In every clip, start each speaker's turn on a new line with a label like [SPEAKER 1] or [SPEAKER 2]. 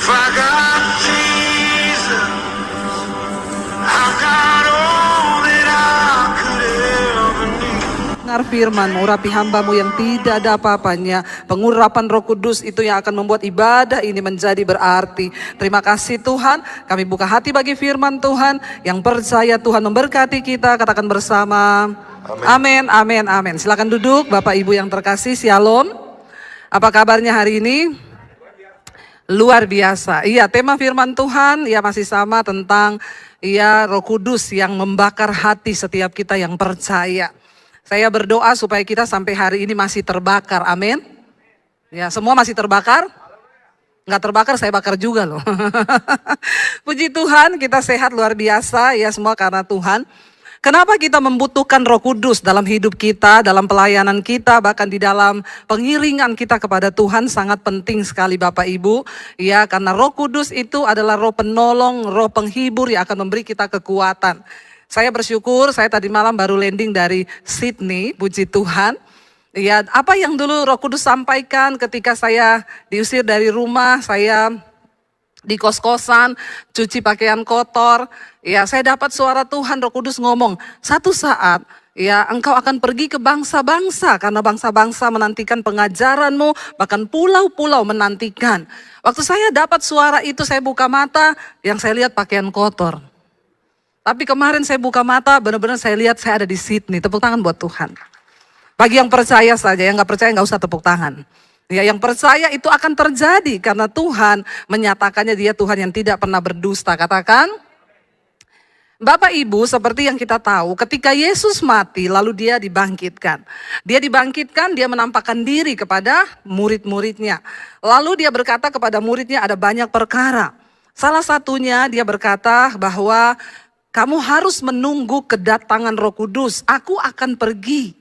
[SPEAKER 1] If I got Jesus, I've got all that I could ever need.
[SPEAKER 2] Dengar firman, urapi hambamu yang tidak ada apa-apanya. Pengurapan Roh Kudus itu yang akan membuat ibadah ini menjadi berarti. Terima kasih Tuhan, kami buka hati bagi firman Tuhan. Yang percaya Tuhan memberkati kita, katakan bersama. Amin, amin, amin. Silakan duduk Bapak Ibu yang terkasih, Shalom. Apa kabarnya hari ini? Luar biasa. Iya, tema firman Tuhan ya masih sama tentang ya Roh Kudus yang membakar hati setiap kita yang percaya. Saya berdoa supaya kita sampai hari ini masih terbakar, amin. Ya, semua masih terbakar? Nggak terbakar, saya bakar juga loh. Puji Tuhan, kita sehat luar biasa ya semua karena Tuhan. Kenapa kita membutuhkan Roh Kudus dalam hidup kita, dalam pelayanan kita, bahkan di dalam pengiringan kita kepada Tuhan sangat penting sekali Bapak Ibu. Ya, karena Roh Kudus itu adalah roh penolong, roh penghibur yang akan memberi kita kekuatan. Saya bersyukur, saya tadi malam baru landing dari Sydney, puji Tuhan. Ya, apa yang dulu Roh Kudus sampaikan ketika saya diusir dari rumah, saya di kos-kosan, cuci pakaian kotor. Ya, saya dapat suara Tuhan, Roh Kudus ngomong, satu saat ya engkau akan pergi ke bangsa-bangsa karena bangsa-bangsa menantikan pengajaranmu, bahkan pulau-pulau menantikan. Waktu saya dapat suara itu, saya buka mata, yang saya lihat pakaian kotor. Tapi kemarin saya buka mata, benar-benar saya lihat saya ada di Sydney. Tepuk tangan buat Tuhan. Bagi yang percaya saja, yang gak percaya gak usah tepuk tangan. Ya, yang percaya itu akan terjadi karena Tuhan menyatakannya dia Tuhan yang tidak pernah berdusta. Katakan, Bapak Ibu, seperti yang kita tahu, ketika Yesus mati lalu dia dibangkitkan. Dia dibangkitkan, dia menampakkan diri kepada murid-muridnya. Lalu dia berkata kepada muridnya ada banyak perkara. Salah satunya dia berkata bahwa kamu harus menunggu kedatangan Roh Kudus. Aku akan pergi.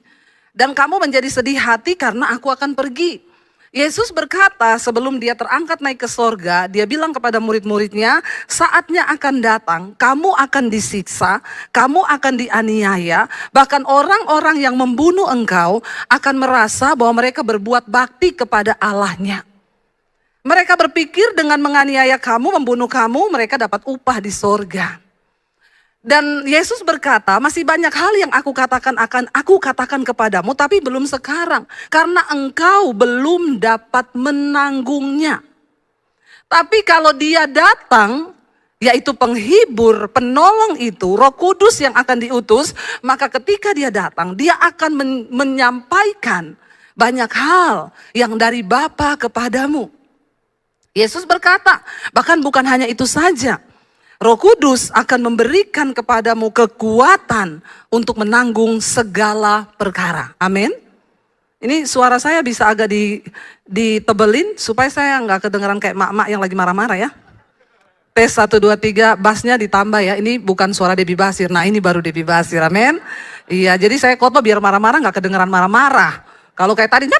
[SPEAKER 2] Dan kamu menjadi sedih hati karena aku akan pergi. Yesus berkata sebelum dia terangkat naik ke sorga, dia bilang kepada murid-muridnya, saatnya akan datang, kamu akan disiksa, kamu akan dianiaya, bahkan orang-orang yang membunuh engkau akan merasa bahwa mereka berbuat bakti kepada Allahnya. Mereka berpikir dengan menganiaya kamu, membunuh kamu, mereka dapat upah di sorga. Dan Yesus berkata, masih banyak hal yang aku katakan kepadamu, tapi belum sekarang. Karena engkau belum dapat menanggungnya. Tapi kalau dia datang, yaitu penghibur, penolong itu, Roh Kudus yang akan diutus, maka ketika dia datang, dia akan menyampaikan banyak hal yang dari Bapa kepadamu. Yesus berkata, bahkan bukan hanya itu saja. Roh Kudus akan memberikan kepadamu kekuatan untuk menanggung segala perkara. Amin. Ini suara saya bisa agak ditebelin supaya saya nggak kedengeran kayak mak-mak yang lagi marah-marah ya. Tes 1, 2, 3, bassnya ditambah ya. Ini bukan suara Debbie Basir. Nah ini baru Debbie Basir, amin. Iya, jadi saya khotbah biar marah-marah nggak kedengeran marah-marah. Kalau kayak tadi,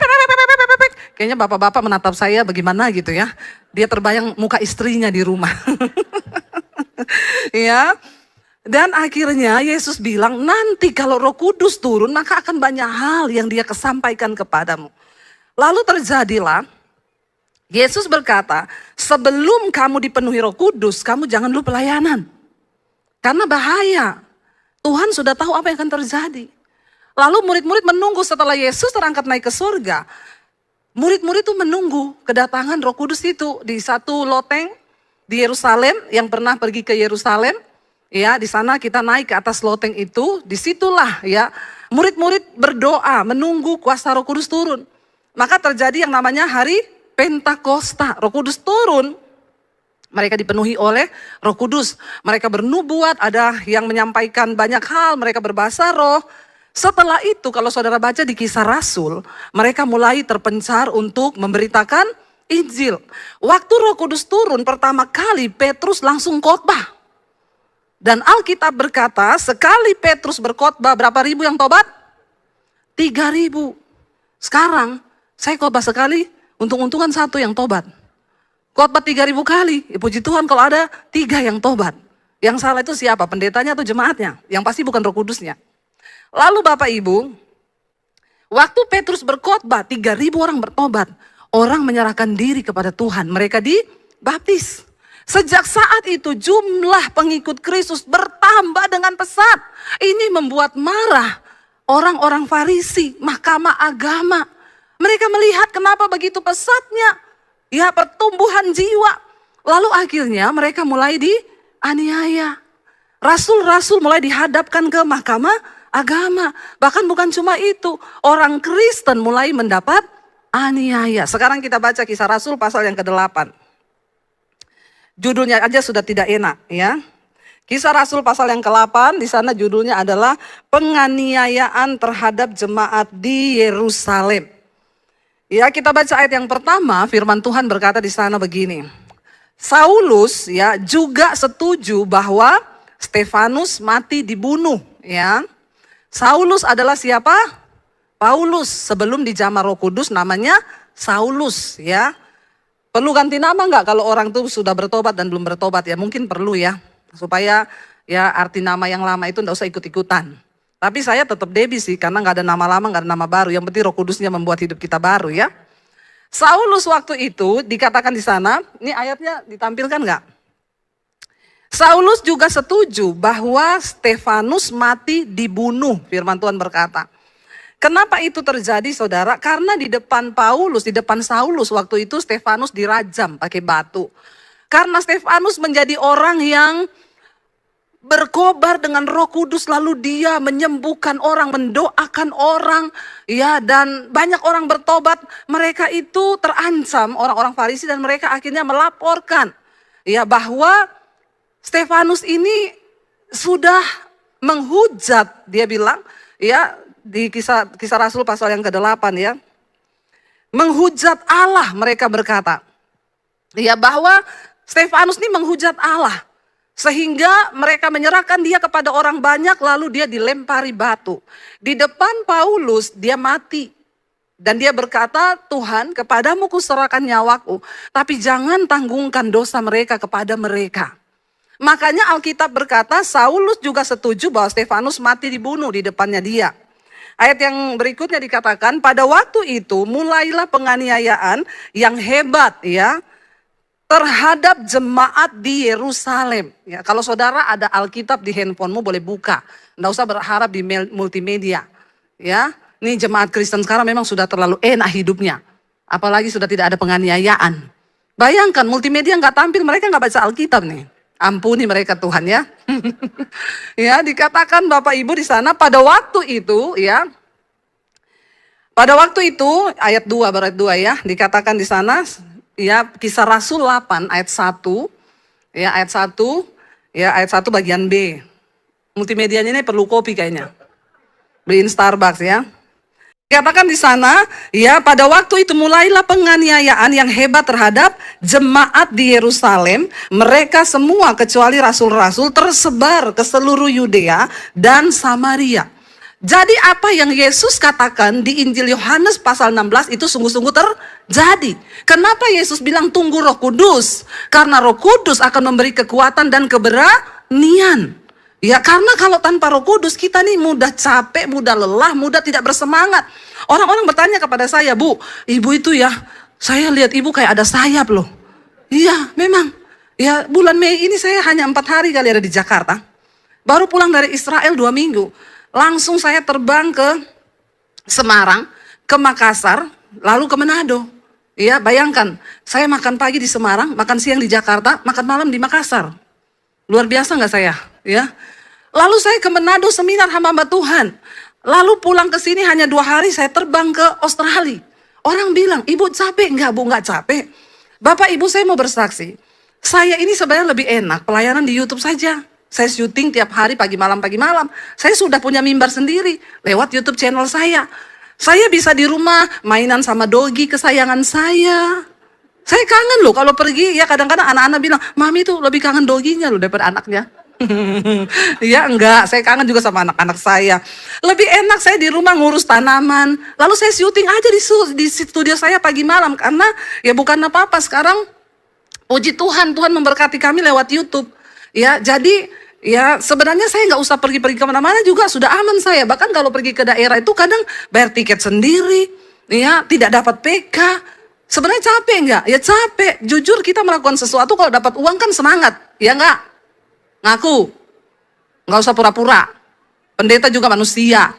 [SPEAKER 2] kayaknya bapak-bapak menatap saya bagaimana gitu ya. Dia terbayang muka istrinya di rumah. Ya, dan akhirnya Yesus bilang nanti kalau Roh Kudus turun maka akan banyak hal yang dia kesampaikan kepadamu. Lalu terjadilah, Yesus berkata, sebelum kamu dipenuhi Roh Kudus, kamu jangan dulu pelayanan. Karena bahaya, Tuhan sudah tahu apa yang akan terjadi. Lalu murid-murid menunggu setelah Yesus terangkat naik ke surga. Murid-murid itu menunggu kedatangan Roh Kudus itu di satu loteng di Yerusalem, yang pernah pergi ke Yerusalem, ya di sana kita naik ke atas loteng itu, disitulah ya murid-murid berdoa menunggu kuasa Roh Kudus turun. Maka terjadi yang namanya hari Pentakosta, Roh Kudus turun, mereka dipenuhi oleh Roh Kudus, mereka bernubuat, ada yang menyampaikan banyak hal, mereka berbahasa roh. Setelah itu kalau saudara baca di Kisah Rasul, mereka mulai terpencar untuk memberitakan Injil. Waktu Roh Kudus turun pertama kali, Petrus langsung khotbah. Dan Alkitab berkata, sekali Petrus berkhotbah, berapa ribu yang tobat? 3.000. Sekarang, saya khotbah sekali, untung-untungan 1 yang tobat. Khotbah 3.000 kali, ya puji Tuhan kalau ada 3 yang tobat. Yang salah itu siapa? Pendetanya atau jemaatnya? Yang pasti bukan Roh Kudusnya. Lalu Bapak Ibu, waktu Petrus berkhotbah, 3.000 orang bertobat. Orang menyerahkan diri kepada Tuhan. Mereka dibaptis. Sejak saat itu jumlah pengikut Kristus bertambah dengan pesat. Ini membuat marah orang-orang Farisi, mahkamah agama. Mereka melihat kenapa begitu pesatnya ya pertumbuhan jiwa. Lalu akhirnya mereka mulai dianiaya. Rasul-rasul mulai dihadapkan ke mahkamah agama. Bahkan bukan cuma itu, orang Kristen mulai mendapat aniaya. Sekarang kita baca Kisah Rasul pasal yang ke-8. Judulnya aja sudah tidak enak ya. Kisah Rasul pasal yang ke-8, di sana judulnya adalah penganiayaan terhadap jemaat di Yerusalem. Ya, kita baca ayat yang pertama, firman Tuhan berkata di sana begini. Saulus ya juga setuju bahwa Stefanus mati dibunuh ya. Saulus adalah siapa? Paulus, sebelum dijamah Roh Kudus namanya Saulus ya. Perlu ganti nama enggak kalau orang tuh sudah bertobat dan belum bertobat ya? Mungkin perlu ya, supaya ya arti nama yang lama itu enggak usah ikut-ikutan. Tapi saya tetap Debbie sih, karena enggak ada nama lama, enggak ada nama baru. Yang penting Roh Kudusnya membuat hidup kita baru ya. Saulus waktu itu dikatakan di sana, ini ayatnya ditampilkan enggak? Saulus juga setuju bahwa Stefanus mati dibunuh, firman Tuhan berkata. Kenapa itu terjadi saudara? Karena di depan Paulus, di depan Saulus waktu itu Stefanus dirajam pakai batu. Karena Stefanus menjadi orang yang berkobar dengan Roh Kudus, lalu dia menyembuhkan orang, mendoakan orang, ya, dan banyak orang bertobat. Mereka itu terancam, orang-orang Farisi, dan mereka akhirnya melaporkan ya bahwa Stefanus ini sudah menghujat, dia bilang ya. Di kisah Rasul pasal yang ke-8 ya. Menghujat Allah, mereka berkata. Ya, bahwa Stefanus ini menghujat Allah. Sehingga mereka menyerahkan dia kepada orang banyak, lalu dia dilempari batu. Di depan Paulus dia mati. Dan dia berkata, Tuhan, kepadamu kuserahkan nyawaku, tapi jangan tanggungkan dosa mereka kepada mereka. Makanya Alkitab berkata Saulus juga setuju bahwa Stefanus mati dibunuh di depannya dia. Ayat yang berikutnya dikatakan, pada waktu itu mulailah penganiayaan yang hebat ya terhadap jemaat di Yerusalem. Ya, kalau saudara ada Alkitab di handphonemu boleh buka, nggak usah berharap di multimedia. Ya, ini jemaat Kristen sekarang memang sudah terlalu enak hidupnya, apalagi sudah tidak ada penganiayaan. Bayangkan multimedia nggak tampil, mereka nggak baca Alkitab nih. Ampuni mereka Tuhan ya. Ya, dikatakan Bapak Ibu di sana pada waktu itu ya. Pada waktu itu ayat 2 ayat 2 ya, dikatakan di sana ya Kisah Rasul 8 ayat 1 ya, ayat 1 ya, ayat 1 bagian B. Multimedianya ini perlu kopi kayaknya. Beliin Starbucks ya. Dikatakan di sana, ya pada waktu itu mulailah penganiayaan yang hebat terhadap jemaat di Yerusalem. Mereka semua kecuali rasul-rasul tersebar ke seluruh Yudea dan Samaria. Jadi apa yang Yesus katakan di Injil Yohanes pasal 16 itu sungguh-sungguh terjadi. Kenapa Yesus bilang tunggu Roh Kudus? Karena Roh Kudus akan memberi kekuatan dan keberanian. Ya, karena kalau tanpa Roh Kudus kita nih mudah capek, mudah lelah, mudah tidak bersemangat. Orang-orang bertanya kepada saya, Bu, ibu itu ya, saya lihat ibu kayak ada sayap loh. Iya, memang. Ya, bulan Mei ini saya hanya 4 hari kali ada di Jakarta. Baru pulang dari Israel 2 minggu. Langsung saya terbang ke Semarang, ke Makassar, lalu ke Manado. Ya, bayangkan, saya makan pagi di Semarang, makan siang di Jakarta, makan malam di Makassar. Luar biasa nggak saya? Ya. Lalu saya ke Manado seminar hamba Tuhan. Lalu pulang ke sini hanya 2 hari saya terbang ke Australia. Orang bilang, ibu capek? Enggak Bu, enggak capek. Bapak ibu saya mau bersaksi. Saya ini sebenarnya lebih enak pelayanan di YouTube saja. Saya syuting tiap hari pagi malam. Saya sudah punya mimbar sendiri lewat YouTube channel saya. Saya bisa di rumah mainan sama dogi kesayangan saya. Saya kangen loh kalau pergi ya kadang-kadang anak-anak bilang, Mami tuh lebih kangen doginya loh daripada anaknya. Ya enggak, saya kangen juga sama anak-anak saya. Lebih enak saya di rumah ngurus tanaman. Lalu saya syuting aja di studio saya pagi malam. Karena ya bukan apa-apa sekarang. Puji Tuhan, Tuhan memberkati kami lewat YouTube. Ya, jadi ya sebenarnya saya nggak usah pergi-pergi kemana-mana juga sudah aman saya. Bahkan kalau pergi ke daerah itu kadang bayar tiket sendiri. Ya, tidak dapat PK. Sebenarnya capek enggak? Ya capek. Jujur kita melakukan sesuatu kalau dapat uang kan semangat. Ya enggak? Ngaku. Enggak usah pura-pura. Pendeta juga manusia.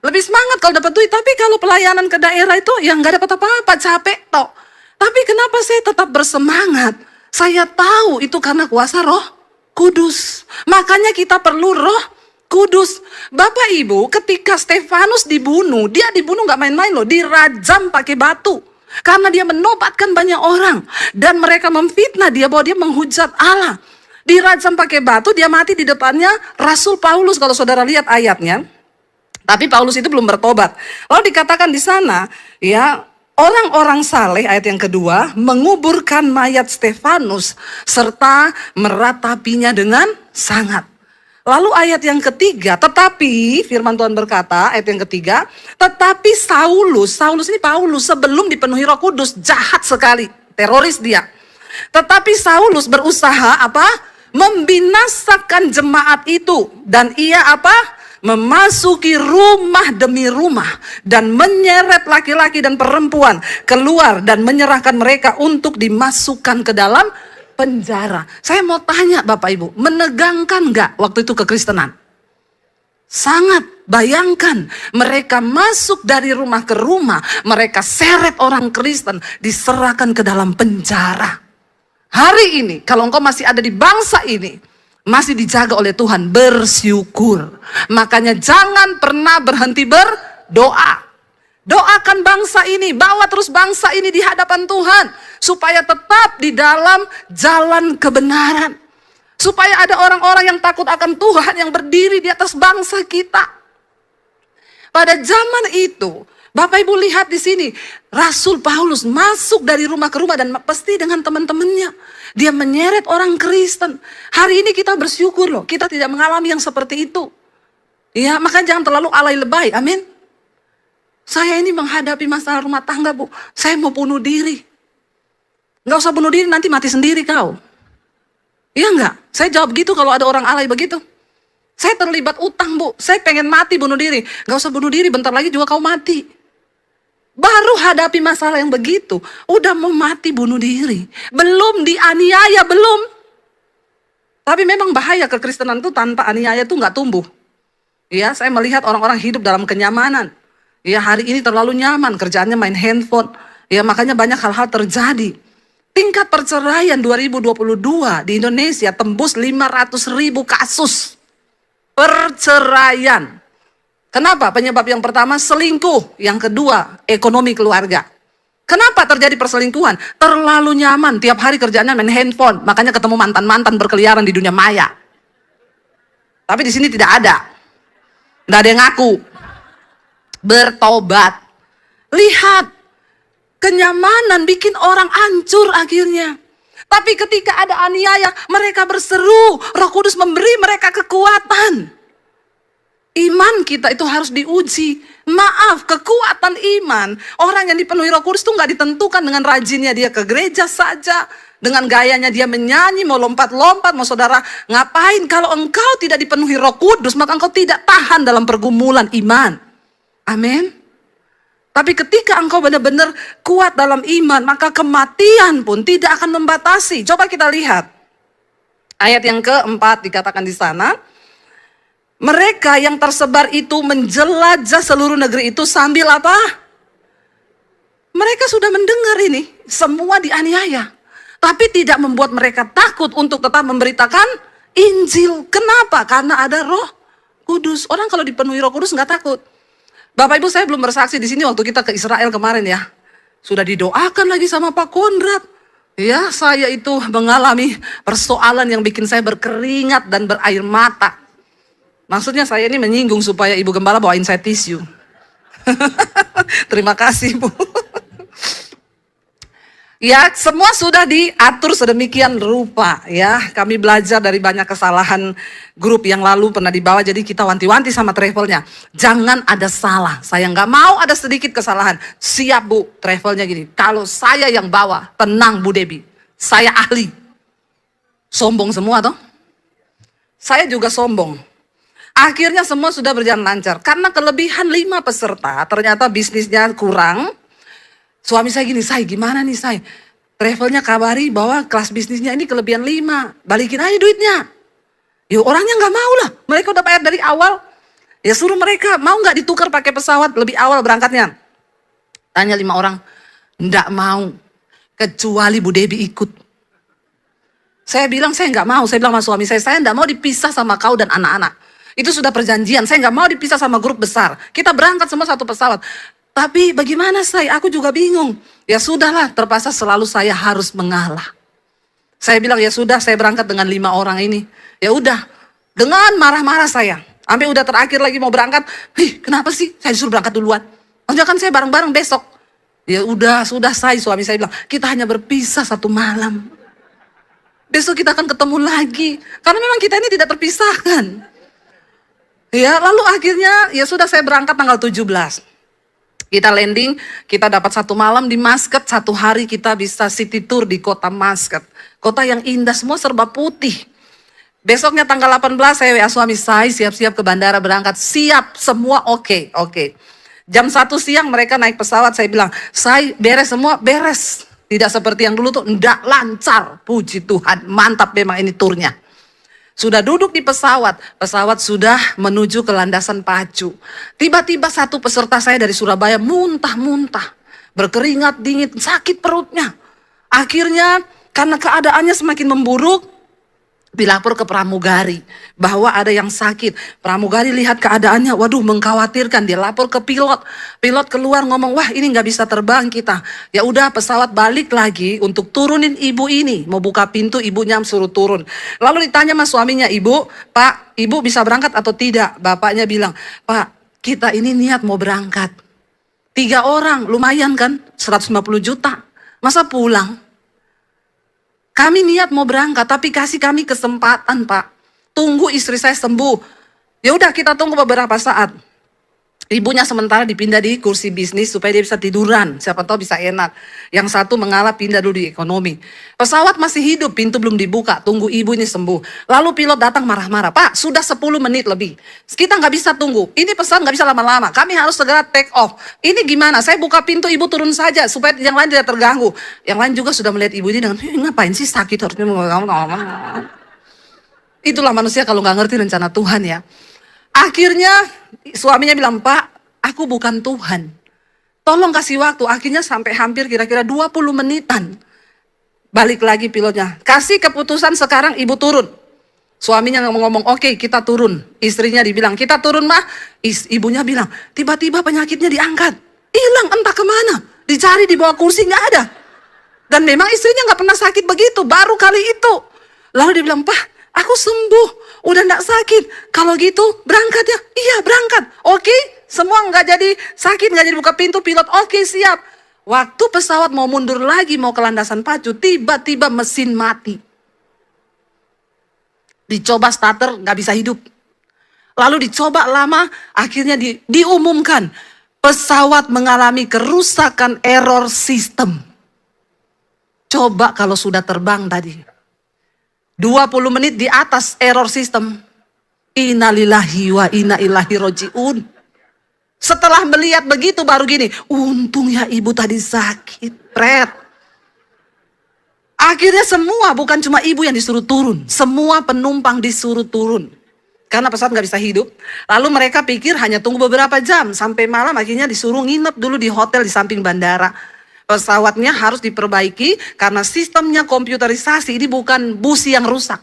[SPEAKER 2] Lebih semangat kalau dapat duit. Tapi kalau pelayanan ke daerah itu ya enggak dapat apa-apa. Capek toh. Tapi kenapa saya tetap bersemangat? Saya tahu itu karena kuasa Roh Kudus. Makanya kita perlu Roh Kudus. Bapak Ibu, ketika Stefanus dibunuh, dia dibunuh gak main-main loh, dirajam pakai batu. Karena dia menobatkan banyak orang. Dan mereka memfitnah dia bahwa dia menghujat Allah. Dirajam pakai batu, dia mati di depannya Rasul Paulus, kalau saudara lihat ayatnya. Tapi Paulus itu belum bertobat. Lalu dikatakan di sana, ya, orang-orang saleh, ayat yang kedua, menguburkan mayat Stefanus serta meratapinya dengan sangat. Lalu ayat yang ketiga, tetapi firman Tuhan berkata, ayat yang ketiga, tetapi Saulus ini Paulus sebelum dipenuhi Roh Kudus, jahat sekali, teroris dia. Tetapi Saulus berusaha apa? Membinasakan jemaat itu. Dan ia apa? Memasuki rumah demi rumah dan menyeret laki-laki dan perempuan keluar dan menyerahkan mereka untuk dimasukkan ke dalam penjara. Saya mau tanya Bapak Ibu, menegangkan gak waktu itu kekristenan? Sangat. Bayangkan mereka masuk dari rumah ke rumah, mereka seret orang Kristen, diserahkan ke dalam penjara. Hari ini kalau engkau masih ada di bangsa ini, masih dijaga oleh Tuhan, bersyukur. Makanya jangan pernah berhenti berdoa. Doakan bangsa ini, bawa terus bangsa ini di hadapan Tuhan. Supaya tetap di dalam jalan kebenaran. Supaya ada orang-orang yang takut akan Tuhan yang berdiri di atas bangsa kita. Pada zaman itu, Bapak Ibu lihat di sini, Rasul Paulus masuk dari rumah ke rumah dan pasti dengan teman-temannya. Dia menyeret orang Kristen. Hari ini kita bersyukur loh, kita tidak mengalami yang seperti itu. Ya, makanya jangan terlalu alay lebay, amin. Saya ini menghadapi masalah rumah tangga, Bu. Saya mau bunuh diri. Nggak usah bunuh diri, nanti mati sendiri kau. Iya enggak? Saya jawab gitu kalau ada orang alay begitu. Saya terlibat utang, Bu. Saya pengen mati bunuh diri. Nggak usah bunuh diri, bentar lagi juga kau mati. Baru hadapi masalah yang begitu, udah mau mati bunuh diri. Belum dianiaya, belum. Tapi memang bahaya kekristenan itu tanpa aniaya itu nggak tumbuh. Ya, saya melihat orang-orang hidup dalam kenyamanan. Ya, hari ini terlalu nyaman, kerjaannya main handphone. Ya, makanya banyak hal-hal terjadi. Tingkat perceraian 2022 di Indonesia tembus 500.000 kasus perceraian. Kenapa? Penyebab yang pertama selingkuh, yang kedua ekonomi keluarga. Kenapa terjadi perselingkuhan? Terlalu nyaman, tiap hari kerjaannya main handphone, makanya ketemu mantan-mantan berkeliaran di dunia maya. Tapi di sini tidak ada. Nggak ada yang ngaku. Bertobat. Lihat, kenyamanan bikin orang hancur akhirnya. Tapi ketika ada aniaya, mereka berseru, Roh Kudus memberi mereka kekuatan. Iman kita itu harus diuji. Maaf, kekuatan iman, orang yang dipenuhi Roh Kudus itu nggak ditentukan dengan rajinnya dia ke gereja saja, dengan gayanya dia menyanyi, mau lompat-lompat, mau saudara ngapain. Kalau engkau tidak dipenuhi Roh Kudus, maka engkau tidak tahan dalam pergumulan iman. Amin. Tapi ketika engkau benar-benar kuat dalam iman, maka kematian pun tidak akan membatasi. Coba kita lihat. Ayat yang keempat dikatakan di sana. Mereka yang tersebar itu menjelajah seluruh negeri itu sambil apa? Mereka sudah mendengar ini. Semua dianiaya. Tapi tidak membuat mereka takut untuk tetap memberitakan Injil. Kenapa? Karena ada Roh Kudus. Orang kalau dipenuhi Roh Kudus nggak takut. Bapak Ibu, saya belum bersaksi di sini waktu kita ke Israel kemarin ya. Sudah didoakan lagi sama Pak Konrad. Ya, saya itu mengalami persoalan yang bikin saya berkeringat dan berair mata. Maksudnya saya ini menyinggung supaya Ibu Gembala bawain saya tisu. Terima kasih, Bu. Ya, semua sudah diatur sedemikian rupa ya. Kami belajar dari banyak kesalahan grup yang lalu pernah dibawa, jadi kita wanti-wanti sama travelnya. Jangan ada salah. Saya nggak mau ada sedikit kesalahan. Siap, Bu, travelnya gini. Kalau saya yang bawa, tenang Bu Debbie. Saya ahli. Sombong semua toh. Saya juga sombong. Akhirnya semua sudah berjalan lancar. Karena kelebihan 5 peserta, ternyata bisnisnya kurang. Suami saya gini, "Say, gimana nih, Say? Travelnya kabari bahwa kelas bisnisnya ini kelebihan 5. Balikin aja duitnya." Ya orangnya nggak mau lah. Mereka udah bayar dari awal. Ya suruh mereka, mau nggak ditukar pakai pesawat lebih awal berangkatnya? Tanya 5 orang, nggak mau. Kecuali Bu Debi ikut. Saya bilang saya nggak mau. Saya bilang sama suami saya nggak mau dipisah sama kau dan anak-anak. Itu sudah perjanjian. Saya nggak mau dipisah sama grup besar. Kita berangkat semua satu pesawat. Tapi bagaimana saya? Aku juga bingung. Ya sudahlah, terpaksa selalu saya harus mengalah. Saya bilang ya sudah, saya berangkat dengan 5 orang ini. Ya udah, dengan marah-marah saya. Sampai udah terakhir lagi mau berangkat. Kenapa sih saya disuruh berangkat duluan? Maksudnya kan saya bareng-bareng besok. Ya udah, sudah suami saya bilang, kita hanya berpisah 1 malam. Besok kita akan ketemu lagi. Karena memang kita ini tidak terpisahkan. Ya, lalu akhirnya ya sudah saya berangkat tanggal 17. Kita landing, kita dapat 1 malam di Muscat, 1 hari kita bisa city tour di kota Muscat. Kota yang indah, semua serba putih. Besoknya tanggal 18 saya WA suami saya, siap-siap ke bandara berangkat. Siap, semua oke. Jam 1 siang mereka naik pesawat, saya bilang, "Saya beres semua, beres." Tidak seperti yang dulu tuh, enggak, lancar. Puji Tuhan, mantap memang ini turnya. Sudah duduk di pesawat sudah menuju ke landasan pacu. Tiba-tiba satu peserta saya dari Surabaya muntah-muntah. Berkeringat dingin, sakit perutnya. Akhirnya karena keadaannya semakin memburuk, dilapor ke pramugari bahwa ada yang sakit. Pramugari lihat keadaannya, waduh mengkhawatirkan. Dia lapor ke pilot. Pilot keluar ngomong, wah ini nggak bisa terbang kita. Ya udah pesawat balik lagi untuk turunin ibu ini. Mau buka pintu, ibunya suruh turun. Lalu ditanya sama suaminya, "Ibu, Pak, ibu bisa berangkat atau tidak?" Bapaknya bilang, "Pak, kita ini niat mau berangkat. 3 orang, lumayan kan? 150 juta. Masa pulang? Kami niat mau berangkat, tapi kasih kami kesempatan, Pak. Tunggu istri saya sembuh." Ya udah kita tunggu beberapa saat. Ibunya sementara dipindah di kursi bisnis supaya dia bisa tiduran. Siapa tahu bisa enak. Yang satu mengalah pindah dulu di ekonomi. Pesawat masih hidup, pintu belum dibuka. Tunggu ibu ini sembuh. Lalu pilot datang marah-marah. "Pak, sudah 10 menit lebih. Kita nggak bisa tunggu. Ini pesawat nggak bisa lama-lama. Kami harus segera take off. Ini gimana? Saya buka pintu, ibu turun saja supaya yang lain tidak terganggu." Yang lain juga sudah melihat ibu ini dengan, ngapain sih sakit harusnya ngomong. Itulah manusia kalau nggak ngerti rencana Tuhan ya. Akhirnya suaminya bilang, "Pak, aku bukan Tuhan. Tolong kasih waktu." Akhirnya sampai hampir kira-kira 20 menitan. Balik lagi pilotnya. "Kasih keputusan sekarang, ibu turun." Suaminya ngomong, "Oke, kita turun." Istrinya dibilang, "Kita turun, Mah." Ibunya bilang, tiba-tiba penyakitnya diangkat. Hilang entah kemana. Dicari di bawah kursi, nggak ada. Dan memang istrinya nggak pernah sakit begitu, baru kali itu. Lalu dia bilang, "Pak, aku sembuh, udah nggak sakit. Kalau gitu berangkat ya?" "Iya, berangkat." Oke, semua nggak jadi sakit, nggak jadi buka pintu. Pilot oke, siap. Waktu pesawat mau mundur lagi, mau ke landasan pacu, tiba-tiba mesin mati. Dicoba starter, nggak bisa hidup. Lalu dicoba lama, akhirnya diumumkan pesawat mengalami kerusakan error sistem. Coba kalau sudah terbang tadi. 20 menit di atas error sistem. Innalillahi wa inna ilaihi roji'un. Setelah melihat begitu baru gini, untung ya ibu tadi sakit, pret. Akhirnya semua, bukan cuma ibu yang disuruh turun. Semua penumpang disuruh turun. Karena pesawat nggak bisa hidup. Lalu mereka pikir hanya tunggu beberapa jam. Sampai malam akhirnya disuruh nginep dulu di hotel di samping bandara. Pesawatnya harus diperbaiki karena sistemnya komputerisasi. Ini bukan busi yang rusak,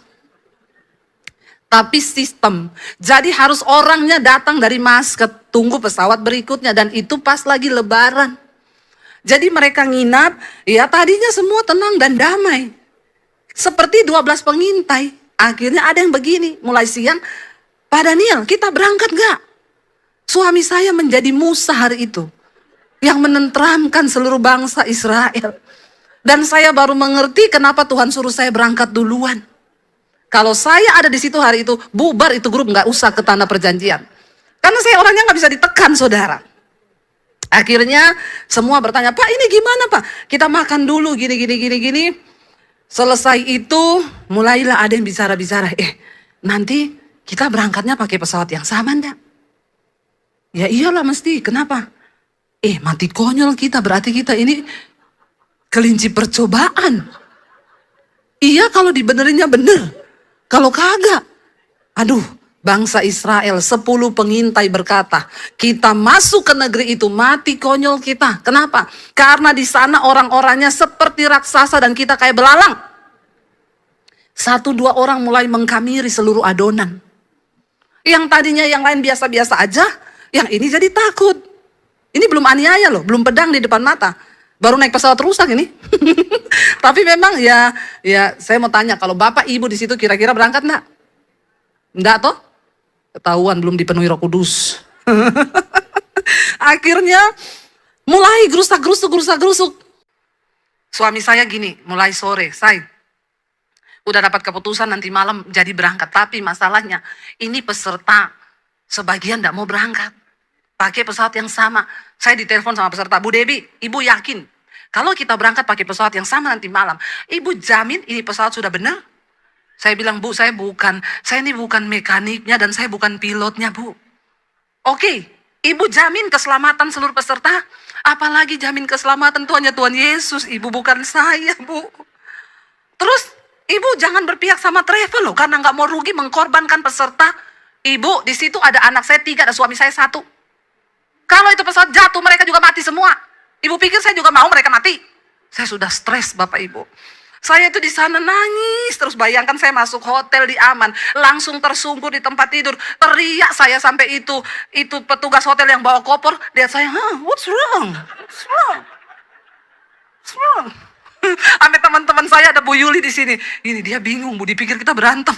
[SPEAKER 2] tapi sistem. Jadi harus orangnya datang dari Muscat, tunggu pesawat berikutnya. Dan itu pas lagi lebaran. Jadi mereka nginap, ya tadinya semua tenang dan damai. Seperti 12 pengintai. Akhirnya ada yang begini, mulai siang, "Pak Daniel, kita berangkat gak?" Suami saya menjadi Musa hari itu, yang menenteramkan seluruh bangsa Israel. Dan saya baru mengerti kenapa Tuhan suruh saya berangkat duluan. Kalau saya ada di situ hari itu, bubar itu grup, nggak usah ke tanah perjanjian. Karena saya orangnya nggak bisa ditekan, saudara. Akhirnya semua bertanya, "Pak, ini gimana, Pak? Kita makan dulu, gini. Selesai itu, mulailah ada yang bicara-bicara. Nanti kita berangkatnya pakai pesawat yang sama enggak?" "Ya iyalah mesti, kenapa?" Mati konyol kita, berarti kita ini kelinci percobaan. Iya kalau dibenerinnya bener, kalau kagak. Aduh, bangsa Israel 10 pengintai berkata, kita masuk ke negeri itu mati konyol kita. Kenapa? Karena di sana orang-orangnya seperti raksasa dan kita kayak belalang. 1-2 orang mulai mengkamiri seluruh adonan. Yang tadinya yang lain biasa-biasa aja, yang ini jadi takut. Ini belum aniaya loh, belum pedang di depan mata. Baru naik pesawat rusak ini. Tapi memang ya saya mau tanya, kalau bapak ibu di situ kira-kira berangkat enggak? Enggak toh? Ketahuan belum dipenuhi Roh Kudus. Akhirnya mulai gerusuk. Suami saya gini, mulai sore, saya udah dapat keputusan nanti malam jadi berangkat. Tapi masalahnya ini peserta sebagian enggak mau berangkat. Pakai pesawat yang sama. Saya ditelepon sama peserta, Bu Debi, ibu yakin kalau kita berangkat pakai pesawat yang sama nanti malam, ibu jamin ini pesawat sudah benar? Saya bilang, Bu, saya ini bukan mekaniknya dan saya bukan pilotnya, Bu. Oke, ibu jamin keselamatan seluruh peserta, apalagi jamin keselamatan Tuhannya Tuhan Yesus, ibu bukan saya, Bu. Terus, ibu jangan berpihak sama travel loh, karena nggak mau rugi mengkorbankan peserta. Ibu, di situ ada anak saya 3, ada suami saya 1. Kalau itu pesawat jatuh, mereka juga mati semua. Ibu pikir saya juga mau mereka mati? Saya sudah stres, Bapak Ibu. Saya itu di sana nangis, terus bayangkan saya masuk hotel di Aman, langsung tersungkur di tempat tidur, teriak saya sampai itu petugas hotel yang bawa koper, lihat saya, what's wrong? Sampai teman-teman saya ada Bu Yuli di sini. Ini dia bingung, Bu, dipikir kita berantem.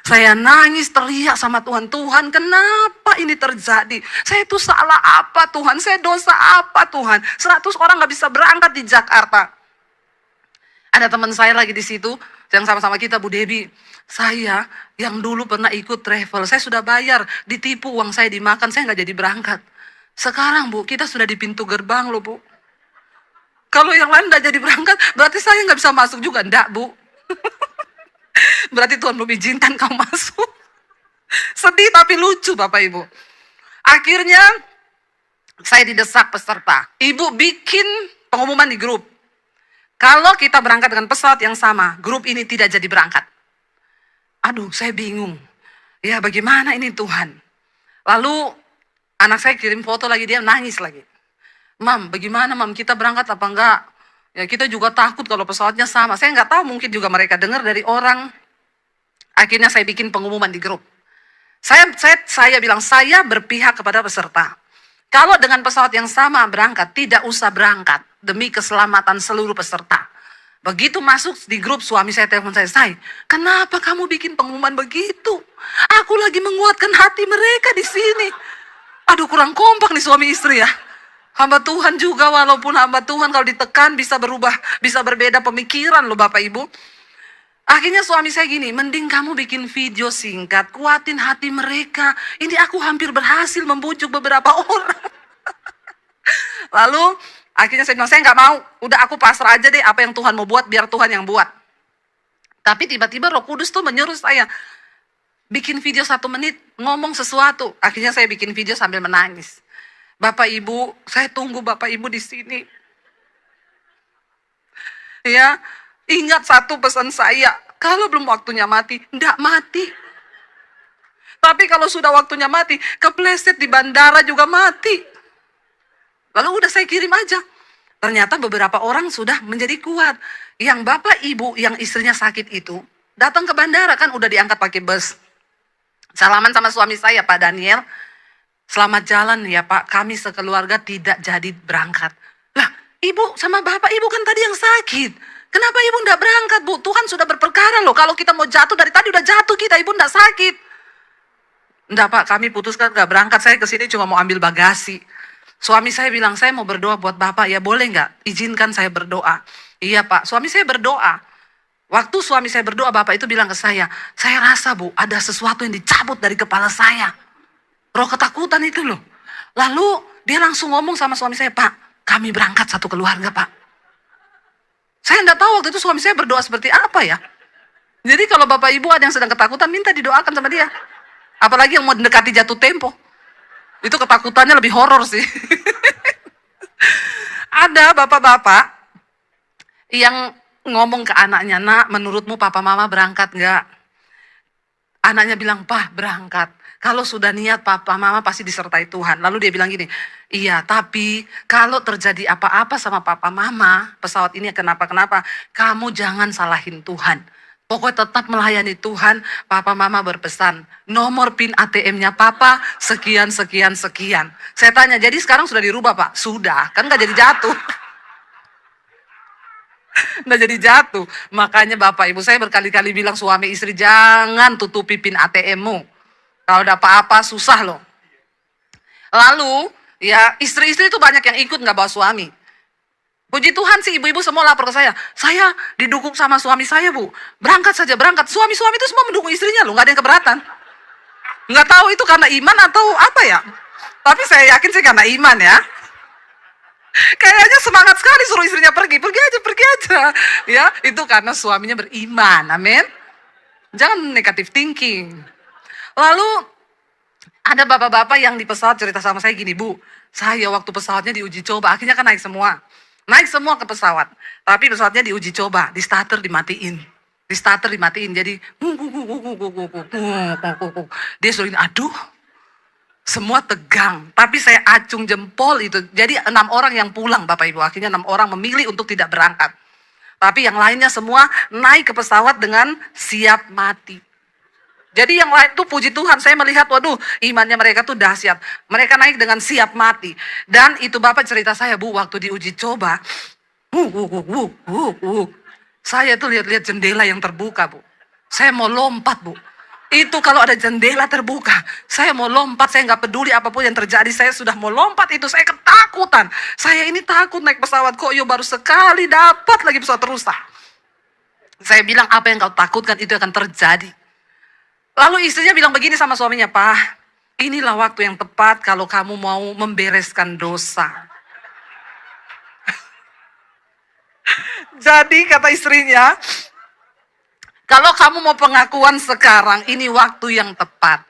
[SPEAKER 2] Saya nangis, teriak sama Tuhan, Tuhan kenapa ini terjadi? Saya itu salah apa Tuhan? Saya dosa apa Tuhan? 100 orang gak bisa berangkat di Jakarta. Ada teman saya lagi di situ, yang sama-sama kita, Bu Debi. Saya yang dulu pernah ikut travel, saya sudah bayar, ditipu uang saya dimakan, saya gak jadi berangkat. Sekarang Bu, kita sudah di pintu gerbang loh Bu. Kalau yang lain gak jadi berangkat, berarti saya gak bisa masuk juga. Enggak Bu. Berarti Tuhan belum izinkan kamu masuk. Sedih tapi lucu Bapak Ibu. Akhirnya saya didesak peserta. Ibu bikin pengumuman di grup. Kalau kita berangkat dengan pesawat yang sama, grup ini tidak jadi berangkat. Aduh, saya bingung. Ya bagaimana ini Tuhan. Lalu anak saya kirim foto lagi, dia nangis lagi. Mam, bagaimana Mam, kita berangkat apa enggak? Ya kita juga takut kalau pesawatnya sama. Saya nggak tahu, mungkin juga mereka dengar dari orang. Akhirnya saya bikin pengumuman di grup. Saya bilang, saya berpihak kepada peserta. Kalau dengan pesawat yang sama berangkat, tidak usah berangkat. Demi keselamatan seluruh peserta. Begitu masuk di grup, suami saya telepon saya, kenapa kamu bikin pengumuman begitu? Aku lagi menguatkan hati mereka di sini. Aduh, kurang kompak nih suami istri ya. Hamba Tuhan juga, walaupun hamba Tuhan kalau ditekan bisa berubah, bisa berbeda pemikiran loh Bapak Ibu. Akhirnya suami saya gini, mending kamu bikin video singkat, kuatin hati mereka. Ini aku hampir berhasil membujuk beberapa orang. Lalu akhirnya saya bilang, saya nggak mau, udah aku pasrah aja deh, apa yang Tuhan mau buat, biar Tuhan yang buat. Tapi tiba-tiba Roh Kudus tuh menyuruh saya, bikin video 1 menit, ngomong sesuatu. Akhirnya saya bikin video sambil menangis. Bapak Ibu, saya tunggu Bapak Ibu di sini. Ya, ingat satu pesan saya, kalau belum waktunya mati, ndak mati. Tapi kalau sudah waktunya mati, kepleset di bandara juga mati. Lalu udah saya kirim aja. Ternyata beberapa orang sudah menjadi kuat. Yang Bapak Ibu, yang istrinya sakit itu, datang ke bandara kan udah diangkat pakai bus. Salaman sama suami saya, Pak Daniel. Selamat jalan ya Pak, kami sekeluarga tidak jadi berangkat. Lah, Ibu sama Bapak Ibu kan tadi yang sakit. Kenapa Ibu enggak berangkat Bu? Tuhan sudah berperkara loh, kalau kita mau jatuh dari tadi udah jatuh kita, Ibu enggak sakit. Enggak Pak, kami putuskan enggak berangkat, saya kesini cuma mau ambil bagasi. Suami saya bilang, saya mau berdoa buat Bapak, ya boleh enggak? Izinkan saya berdoa. Iya Pak, suami saya berdoa. Waktu suami saya berdoa, Bapak itu bilang ke saya rasa Bu, ada sesuatu yang dicabut dari kepala saya. Roh ketakutan itu loh. Lalu dia langsung ngomong sama suami saya, Pak, kami berangkat satu keluarga Pak. Saya enggak tahu waktu itu suami saya berdoa seperti apa ya. Jadi kalau Bapak Ibu ada yang sedang ketakutan, minta didoakan sama dia. Apalagi yang mau mendekati jatuh tempo. Itu ketakutannya lebih horor sih. Ada bapak-bapak yang ngomong ke anaknya, nak, menurutmu papa mama berangkat nggak? Anaknya bilang, Pak, berangkat. Kalau sudah niat papa mama pasti disertai Tuhan. Lalu dia bilang gini, iya, tapi kalau terjadi apa-apa sama papa mama, pesawat ini kenapa-kenapa, kamu jangan salahin Tuhan. Pokoknya tetap melayani Tuhan. Papa mama berpesan, nomor PIN ATM-nya papa sekian, sekian, sekian. Saya tanya, jadi sekarang sudah dirubah, Pak? Sudah, kan nggak jadi jatuh. Nggak jadi jatuh. Makanya Bapak Ibu saya berkali-kali bilang suami istri jangan tutupi PIN ATM-mu. Kalau ada apa-apa susah loh. Lalu ya istri-istri itu banyak yang ikut nggak bawa suami. Puji Tuhan sih ibu-ibu semua lapor ke saya didukung sama suami saya bu, berangkat saja berangkat. Suami-suami itu semua mendukung istrinya loh, nggak ada yang keberatan. Nggak tahu itu karena iman atau apa ya. Tapi saya yakin sih karena iman ya. Kayaknya semangat sekali suruh istrinya pergi aja. Ya, itu karena suaminya beriman, amin. Jangan negative thinking. Lalu ada bapak-bapak yang di pesawat cerita sama saya gini, Bu, saya waktu pesawatnya diuji coba, akhirnya kan naik semua ke pesawat. Tapi pesawatnya diuji coba, di starter dimatiin. Jadi dia suruh ini, aduh, semua tegang. Tapi saya acung jempol itu. Jadi 6 orang yang pulang Bapak Ibu. Akhirnya 6 orang memilih untuk tidak berangkat. Tapi yang lainnya semua naik ke pesawat dengan siap mati. Jadi yang lain tuh puji Tuhan, saya melihat waduh imannya mereka tuh dahsyat. Mereka naik dengan siap mati. Dan itu Bapak cerita saya Bu, waktu diuji coba. Saya tuh lihat-lihat jendela yang terbuka Bu. Saya mau lompat Bu. Itu kalau ada jendela terbuka, saya mau lompat, saya nggak peduli apapun yang terjadi, saya sudah mau lompat itu, saya ketakutan. Saya ini takut naik pesawat, kok yo baru sekali dapat lagi pesawat rusak. Saya bilang apa yang kau takutkan itu akan terjadi. Lalu istrinya bilang begini sama suaminya, Pak, inilah waktu yang tepat kalau kamu mau membereskan dosa. Jadi kata istrinya, kalau kamu mau pengakuan sekarang, ini waktu yang tepat.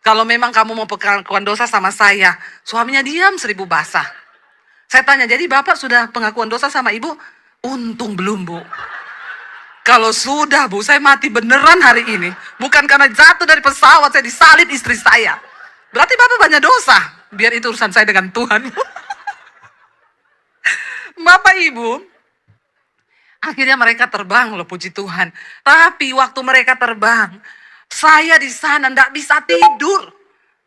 [SPEAKER 2] Kalau memang kamu mau pengakuan dosa sama saya, suaminya diam 1000 basah. Saya tanya, jadi Bapak sudah pengakuan dosa sama Ibu? Untung belum Bu. Kalau sudah Bu, saya mati beneran hari ini. Bukan karena jatuh dari pesawat, saya disalib istri saya. Berarti Bapak banyak dosa. Biar itu urusan saya dengan Tuhan. Bapak Ibu, akhirnya mereka terbang loh, puji Tuhan. Tapi waktu mereka terbang, saya di sana nggak bisa tidur.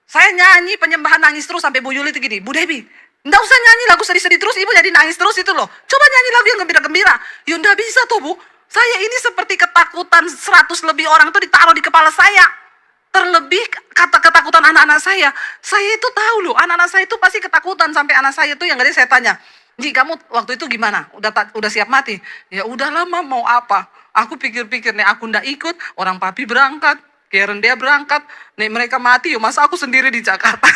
[SPEAKER 2] Saya nyanyi penyembahan nangis terus sampai Bu Yuli itu gini, Bu Debbie, nggak usah nyanyi lagu sedih-sedih terus, Ibu jadi nangis terus itu loh. Coba nyanyi lagu yang gembira-gembira. Ya nggak bisa tuh Bu. Saya ini seperti ketakutan 100 lebih orang itu ditaruh di kepala saya. Terlebih ketakutan anak-anak saya. Saya itu tahu loh, anak-anak saya itu pasti ketakutan. Sampai anak saya itu yang gak saya tanya, Ji, kamu waktu itu gimana? Udah siap mati? Ya udah lama mau apa? Aku pikir-pikir nih aku ndak ikut, orang papi berangkat, Karen dia berangkat, nih mereka mati, yuk masa aku sendiri di Jakarta.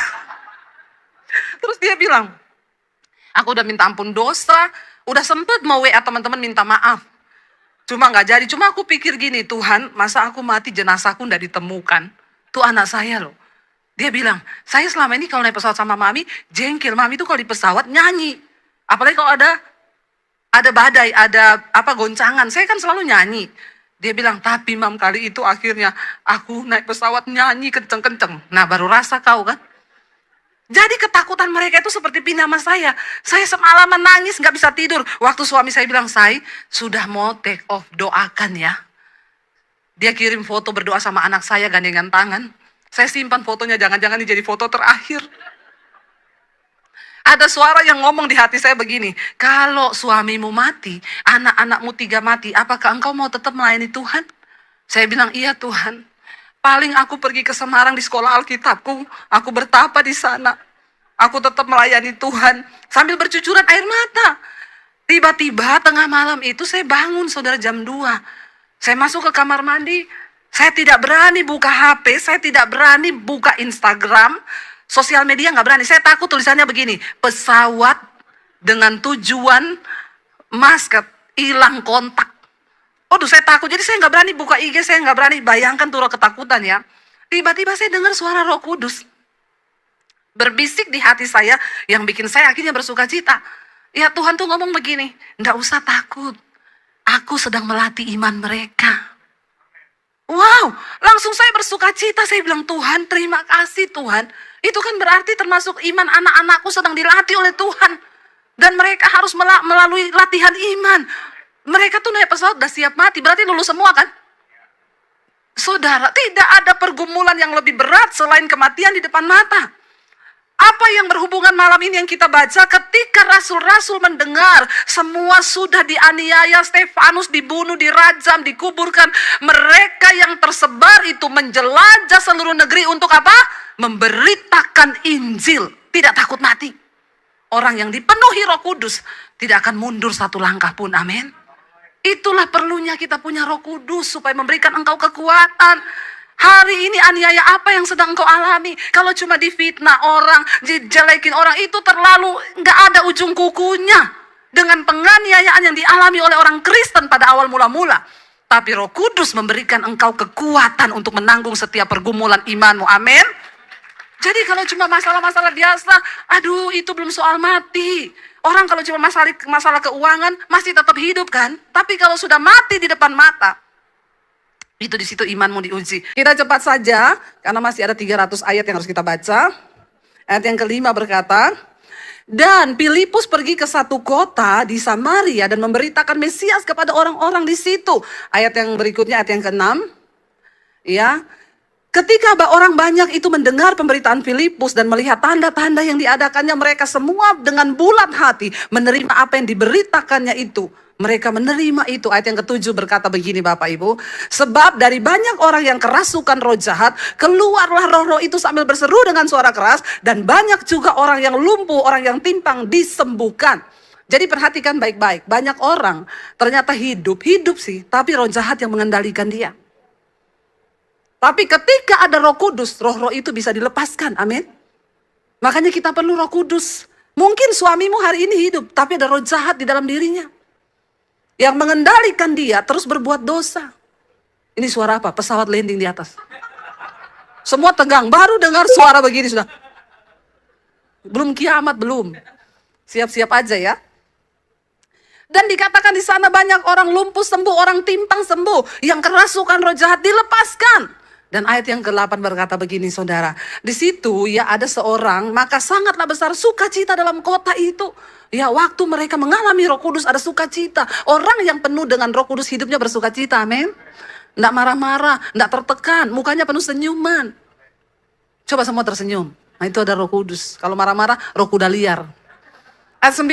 [SPEAKER 2] Terus dia bilang, aku udah minta ampun dosa, udah sempet mau WA teman-teman minta maaf. Cuma nggak jadi, cuma aku pikir gini, Tuhan, masa aku mati jenazahku ndak ditemukan? Tuh anak saya loh. Dia bilang, saya selama ini kalau naik pesawat sama Mami, jengkel. Mami itu kalau di pesawat nyanyi. Apalagi kalau ada badai, ada apa goncangan, saya kan selalu nyanyi. Dia bilang, tapi Mam kali itu akhirnya aku naik pesawat nyanyi kenceng-kenceng. Nah baru rasa kau kan. Jadi ketakutan mereka itu seperti pindah sama saya. Saya semalaman nangis gak bisa tidur. Waktu suami saya bilang, saya sudah mau take off, doakan ya. Dia kirim foto berdoa sama anak saya gandengan tangan. Saya simpan fotonya, jangan-jangan ini jadi foto terakhir. Ada suara yang ngomong di hati saya begini, kalau suamimu mati, anak-anakmu 3 mati, apakah engkau mau tetap melayani Tuhan? Saya bilang, iya Tuhan. Paling aku pergi ke Semarang di sekolah Alkitabku, aku bertapa di sana. Aku tetap melayani Tuhan, sambil bercucuran air mata. Tiba-tiba tengah malam itu saya bangun saudara jam 2. Saya masuk ke kamar mandi, saya tidak berani buka HP, saya tidak berani buka Instagram, sosial media nggak berani. Saya takut tulisannya begini, pesawat dengan tujuan Muscat hilang kontak. Waduh saya takut, jadi saya nggak berani buka IG, saya nggak berani, bayangkan tuh ketakutan ya. Tiba-tiba saya dengar suara Roh Kudus. berbisik di hati saya yang bikin saya akhirnya bersuka cita. Ya Tuhan tuh ngomong begini, nggak usah takut. Aku sedang melatih iman mereka. Wow, langsung saya bersuka cita. Saya bilang, Tuhan, terima kasih Tuhan. Itu kan berarti termasuk iman anak-anakku sedang dilatih oleh Tuhan. Dan mereka harus melalui latihan iman. Mereka tuh naik pesawat udah siap mati, berarti lulus semua kan? Saudara, tidak ada pergumulan yang lebih berat selain kematian di depan mata. Apa yang berhubungan malam ini yang kita baca, ketika rasul-rasul mendengar semua sudah dianiaya, Stefanus dibunuh, dirajam, dikuburkan. Mereka yang tersebar itu menjelajah seluruh negeri untuk apa? Memberitakan Injil, tidak takut mati. Orang yang dipenuhi Roh Kudus tidak akan mundur satu langkah pun, amin. Itulah perlunya kita punya Roh Kudus supaya memberikan engkau kekuatan. Hari ini aniaya apa yang sedang engkau alami? Kalau cuma difitnah orang, dijelekin orang, itu terlalu nggak ada ujung kukunya. Dengan penganiayaan yang dialami oleh orang Kristen pada awal mula-mula. Tapi Roh Kudus memberikan engkau kekuatan untuk menanggung setiap pergumulan imanmu, amin. Jadi kalau cuma masalah-masalah biasa, aduh itu belum soal mati. Orang kalau cuma masalah keuangan masih tetap hidup kan? Tapi kalau sudah mati di depan mata, itu di situ imanmu diuji. Kita cepat saja, karena masih ada 300 ayat yang harus kita baca. Ayat yang kelima berkata, dan Filipus pergi ke satu kota di Samaria dan memberitakan Mesias kepada orang-orang di situ. Ayat yang berikutnya, ayat yang ke-6. Ya, ketika orang banyak itu mendengar pemberitaan Filipus dan melihat tanda-tanda yang diadakannya, mereka semua dengan bulat hati menerima apa yang diberitakannya itu. Mereka menerima itu. Ayat yang ke-7 berkata begini Bapak Ibu. Sebab dari banyak orang yang kerasukan roh jahat, keluarlah roh-roh itu sambil berseru dengan suara keras. Dan banyak juga orang yang lumpuh, orang yang timpang disembuhkan. Jadi perhatikan baik-baik. Banyak orang ternyata hidup sih, tapi roh jahat yang mengendalikan dia. Tapi ketika ada Roh Kudus, roh-roh itu bisa dilepaskan. Amin. Makanya kita perlu Roh Kudus. Mungkin suamimu hari ini hidup, tapi ada roh jahat di dalam dirinya. Yang mengendalikan dia terus berbuat dosa. Ini suara apa? Pesawat landing di atas. Semua tegang, baru dengar suara begini sudah. Belum kiamat, belum. Siap-siap aja ya. Dan dikatakan di sana banyak orang lumpuh sembuh, orang timpang sembuh. Yang kerasukan roh jahat dilepaskan. Dan ayat yang ke-8 berkata begini saudara. Di situ ya ada seorang, maka sangatlah besar sukacita dalam kota itu. Ya waktu mereka mengalami Roh Kudus ada sukacita. Orang yang penuh dengan Roh Kudus hidupnya bersukacita, amin. Nggak marah-marah, nggak tertekan, mukanya penuh senyuman. Coba semua tersenyum. Nah itu ada Roh Kudus. Kalau marah-marah, roh kuda liar. Ayat 9.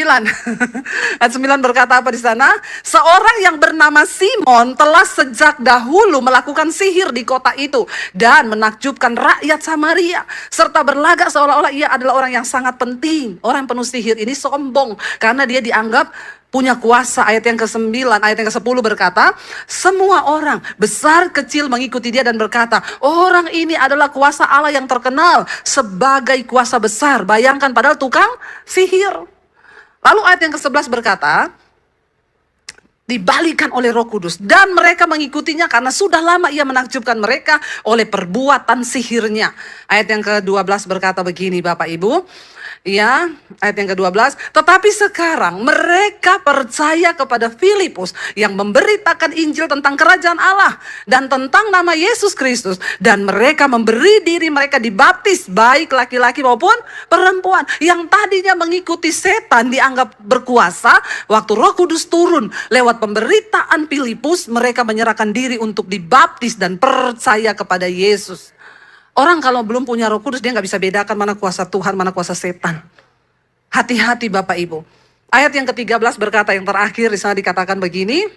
[SPEAKER 2] Ayat 9 berkata apa di sana? Seorang yang bernama Simon telah sejak dahulu melakukan sihir di kota itu dan menakjubkan rakyat Samaria serta berlagak seolah-olah ia adalah orang yang sangat penting. Orang penuh sihir ini sombong karena dia dianggap punya kuasa. Ayat yang ke-9, ayat yang ke-10 berkata, semua orang besar kecil mengikuti dia dan berkata, orang ini adalah kuasa Allah yang terkenal sebagai kuasa besar. Bayangkan padahal tukang sihir. Lalu ayat yang ke-11 berkata, dibalikan oleh Roh Kudus. Dan mereka mengikutinya karena sudah lama ia menakjubkan mereka oleh perbuatan sihirnya. Ayat yang ke-12 berkata begini Bapak Ibu. Ya, ayat yang ke-12. Tetapi sekarang mereka percaya kepada Filipus yang memberitakan Injil tentang kerajaan Allah dan tentang nama Yesus Kristus. Dan mereka memberi diri mereka dibaptis baik laki-laki maupun perempuan. Yang tadinya mengikuti setan dianggap berkuasa. Waktu Roh Kudus turun lewat pemberitaan Filipus, mereka menyerahkan diri untuk dibaptis dan percaya kepada Yesus. Orang kalau belum punya Roh Kudus, dia nggak bisa bedakan mana kuasa Tuhan, mana kuasa setan. Hati-hati Bapak Ibu. Ayat yang ke-13 berkata yang terakhir, di sana dikatakan begini.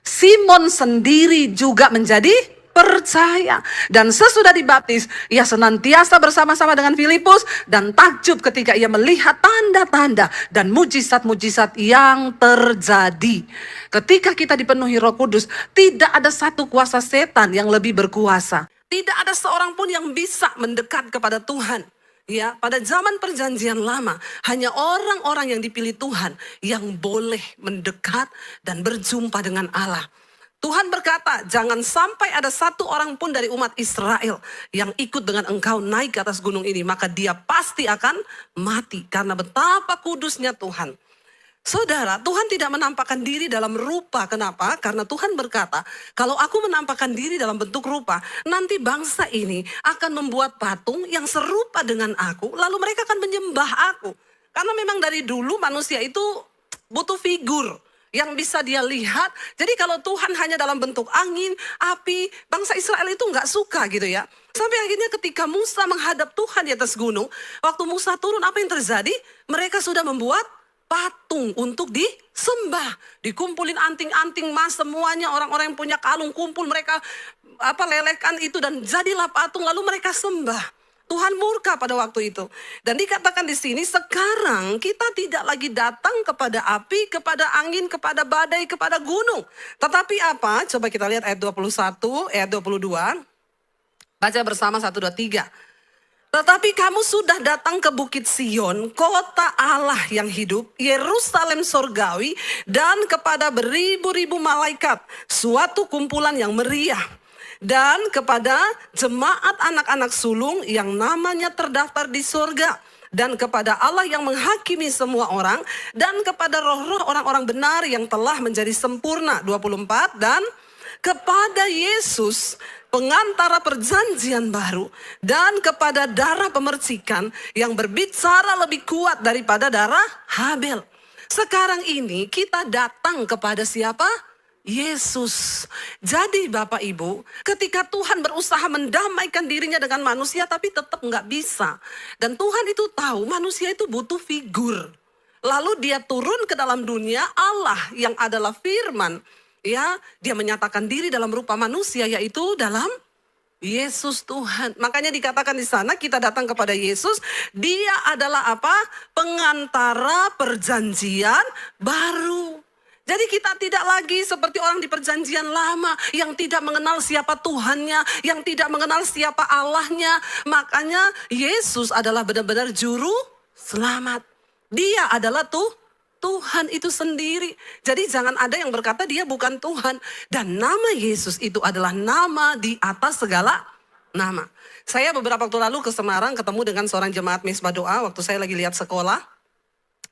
[SPEAKER 2] Simon sendiri juga menjadi percaya. Dan sesudah dibaptis, ia senantiasa bersama-sama dengan Filipus dan takjub ketika ia melihat tanda-tanda dan mujizat-mujizat yang terjadi. Ketika kita dipenuhi Roh Kudus, tidak ada satu kuasa setan yang lebih berkuasa. Tidak ada seorang pun yang bisa mendekat kepada Tuhan. Ya, pada zaman perjanjian lama, hanya orang-orang yang dipilih Tuhan yang boleh mendekat dan berjumpa dengan Allah.
[SPEAKER 3] Tuhan berkata, jangan sampai ada satu orang pun dari umat Israel yang ikut dengan engkau naik ke atas gunung ini. Maka dia pasti akan mati karena betapa kudusnya Tuhan. Saudara, Tuhan tidak menampakkan diri dalam rupa. Kenapa? Karena Tuhan berkata, kalau aku menampakkan diri dalam bentuk rupa, nanti bangsa ini akan membuat patung yang serupa dengan aku, lalu mereka akan menyembah aku. Karena memang dari dulu manusia itu butuh figur yang bisa dia lihat. Jadi kalau Tuhan hanya dalam bentuk angin, api, bangsa Israel itu nggak suka gitu ya. Sampai akhirnya ketika Musa menghadap Tuhan di atas gunung, waktu Musa turun apa yang terjadi? Mereka sudah membuat patung untuk disembah. Dikumpulin anting-anting emas semuanya, orang-orang yang punya kalung kumpul, mereka lelekan itu dan jadilah patung lalu mereka sembah. Tuhan murka pada waktu itu. Dan dikatakan di sini, sekarang kita tidak lagi datang kepada api, kepada angin, kepada badai, kepada gunung. Tetapi apa? Coba kita lihat ayat 21, ayat 22. Baca bersama 1, 2, 3. Tetapi kamu sudah datang ke Bukit Sion, kota Allah yang hidup, Yerusalem sorgawi, dan kepada beribu-ribu malaikat, suatu kumpulan yang meriah. Dan kepada jemaat anak-anak sulung yang namanya terdaftar di surga. Dan kepada Allah yang menghakimi semua orang. Dan kepada roh-roh orang-orang benar yang telah menjadi sempurna. 24. Dan kepada Yesus pengantara perjanjian baru. Dan kepada darah pemercikan yang berbicara lebih kuat daripada darah Habel. Sekarang ini kita datang kepada siapa? Yesus. Jadi Bapak Ibu, ketika Tuhan berusaha mendamaikan dirinya dengan manusia tapi tetap nggak bisa. Dan Tuhan itu tahu manusia itu butuh figur. Lalu dia turun ke dalam dunia, Allah yang adalah firman. Ya, dia menyatakan diri dalam rupa manusia, yaitu dalam Yesus Tuhan. Makanya dikatakan di sana kita datang kepada Yesus. Dia adalah apa? Pengantara perjanjian baru. Jadi kita tidak lagi seperti orang di perjanjian lama yang tidak mengenal siapa Tuhannya, yang tidak mengenal siapa Allahnya. Makanya Yesus adalah benar-benar juru selamat. Dia adalah Tuhan itu sendiri. Jadi jangan ada yang berkata dia bukan Tuhan. Dan nama Yesus itu adalah nama di atas segala nama. Saya beberapa waktu lalu ke Semarang ketemu dengan seorang jemaat Misbah Doa waktu saya lagi lihat sekolah.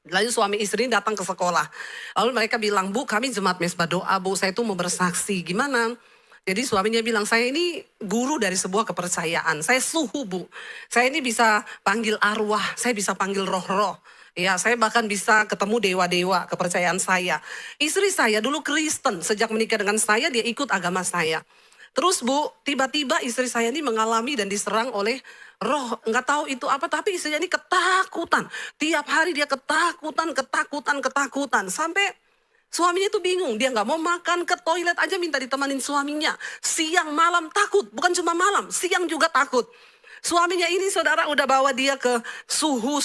[SPEAKER 3] Lalu suami istri datang ke sekolah. Lalu mereka bilang, Bu, kami jemaat Misbah Doa, Bu, saya itu mau bersaksi. Gimana? Jadi suaminya bilang, saya ini guru dari sebuah kepercayaan. Saya suhu, Bu. Saya ini bisa panggil arwah, saya bisa panggil roh-roh. Ya, saya bahkan bisa ketemu dewa-dewa kepercayaan saya. Istri saya dulu Kristen, sejak menikah dengan saya dia ikut agama saya. Terus Bu, tiba-tiba istri saya ini mengalami dan diserang oleh roh, nggak tahu itu apa, tapi istrinya ini ketakutan. Tiap hari dia ketakutan. Sampai suaminya itu bingung, dia nggak mau makan, ke toilet aja minta ditemanin suaminya. Siang malam takut, bukan cuma malam, siang juga takut. Suaminya ini saudara udah bawa dia ke suhu,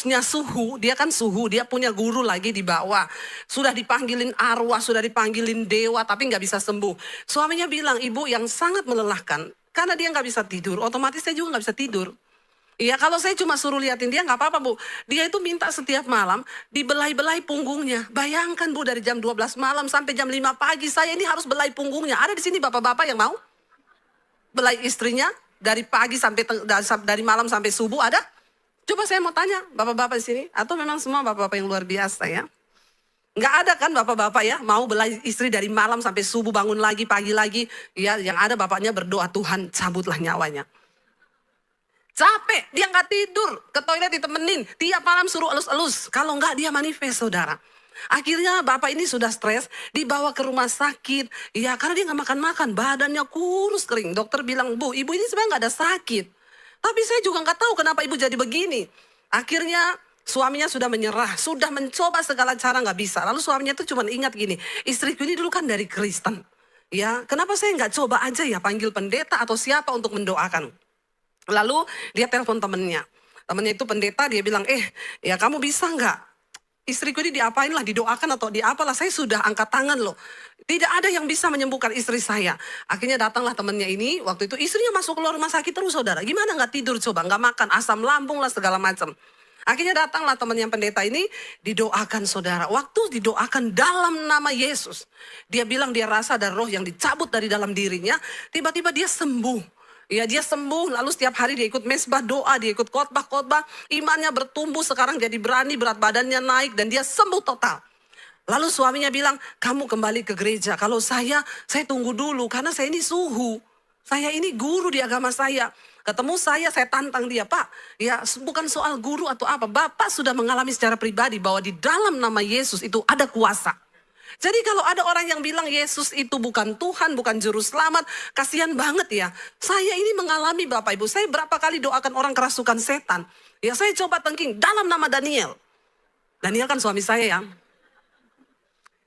[SPEAKER 3] dia kan suhu, dia punya guru lagi di bawah. Sudah dipanggilin arwah, sudah dipanggilin dewa, tapi nggak bisa sembuh. Suaminya bilang, Ibu yang sangat melelahkan, karena dia nggak bisa tidur, otomatis saya juga nggak bisa tidur. Iya, kalau saya cuma suruh liatin dia nggak apa-apa, Bu. Dia itu minta setiap malam dibelai-belai punggungnya. Bayangkan, Bu, dari jam 12 malam sampai jam 5 pagi saya ini harus belai punggungnya. Ada di sini bapak-bapak yang mau belai istrinya dari pagi sampai dari malam sampai subuh, ada? Coba saya mau tanya bapak-bapak di sini, atau memang semua bapak-bapak yang luar biasa ya? Nggak ada kan bapak-bapak ya mau belai istri dari malam sampai subuh, bangun lagi pagi lagi. Ya, yang ada bapaknya berdoa, Tuhan cabutlah nyawanya. Capek, dia nggak tidur, ke toilet ditemenin, tiap malam suruh elus-elus. Kalau nggak dia manifest, saudara. Akhirnya bapak ini sudah stres, dibawa ke rumah sakit. Ya, karena dia nggak makan-makan, badannya kurus kering. Dokter bilang, Bu, ibu ini sebenarnya nggak ada sakit. Tapi saya juga nggak tahu kenapa ibu jadi begini. Akhirnya suaminya sudah menyerah, sudah mencoba segala cara nggak bisa. Lalu suaminya tuh cuma ingat gini, istriku ini dulu kan dari Kristen. Ya, kenapa saya nggak coba aja ya panggil pendeta atau siapa untuk mendoakan. Lalu dia telepon temennya. Temennya itu pendeta, dia bilang, ya kamu bisa nggak? Istriku ini diapain lah, didoakan atau diapalah, saya sudah angkat tangan loh. Tidak ada yang bisa menyembuhkan istri saya. Akhirnya datanglah temennya ini, waktu itu istrinya masuk keluar rumah sakit terus saudara. Gimana nggak tidur coba, nggak makan, asam lambung lah segala macam. Akhirnya datanglah temannya pendeta ini, didoakan saudara. Waktu didoakan dalam nama Yesus, dia bilang dia rasa ada roh yang dicabut dari dalam dirinya. Tiba-tiba dia sembuh. Ya, dia sembuh, lalu setiap hari dia ikut mesbah doa, dia ikut khotbah, imannya bertumbuh, sekarang jadi berani, berat badannya naik, dan dia sembuh total. Lalu suaminya bilang, kamu kembali ke gereja. Kalau saya tunggu dulu, karena saya ini suhu. Saya ini guru di agama saya. Ketemu saya tantang dia, Pak. Ya, bukan soal guru atau apa. Bapak sudah mengalami secara pribadi bahwa di dalam nama Yesus itu ada kuasa. Jadi kalau ada orang yang bilang Yesus itu bukan Tuhan, bukan juru selamat, kasihan banget ya. Saya ini mengalami Bapak Ibu, saya berapa kali doakan orang kerasukan setan. Ya, saya coba tengking dalam nama Daniel. Daniel kan suami saya ya.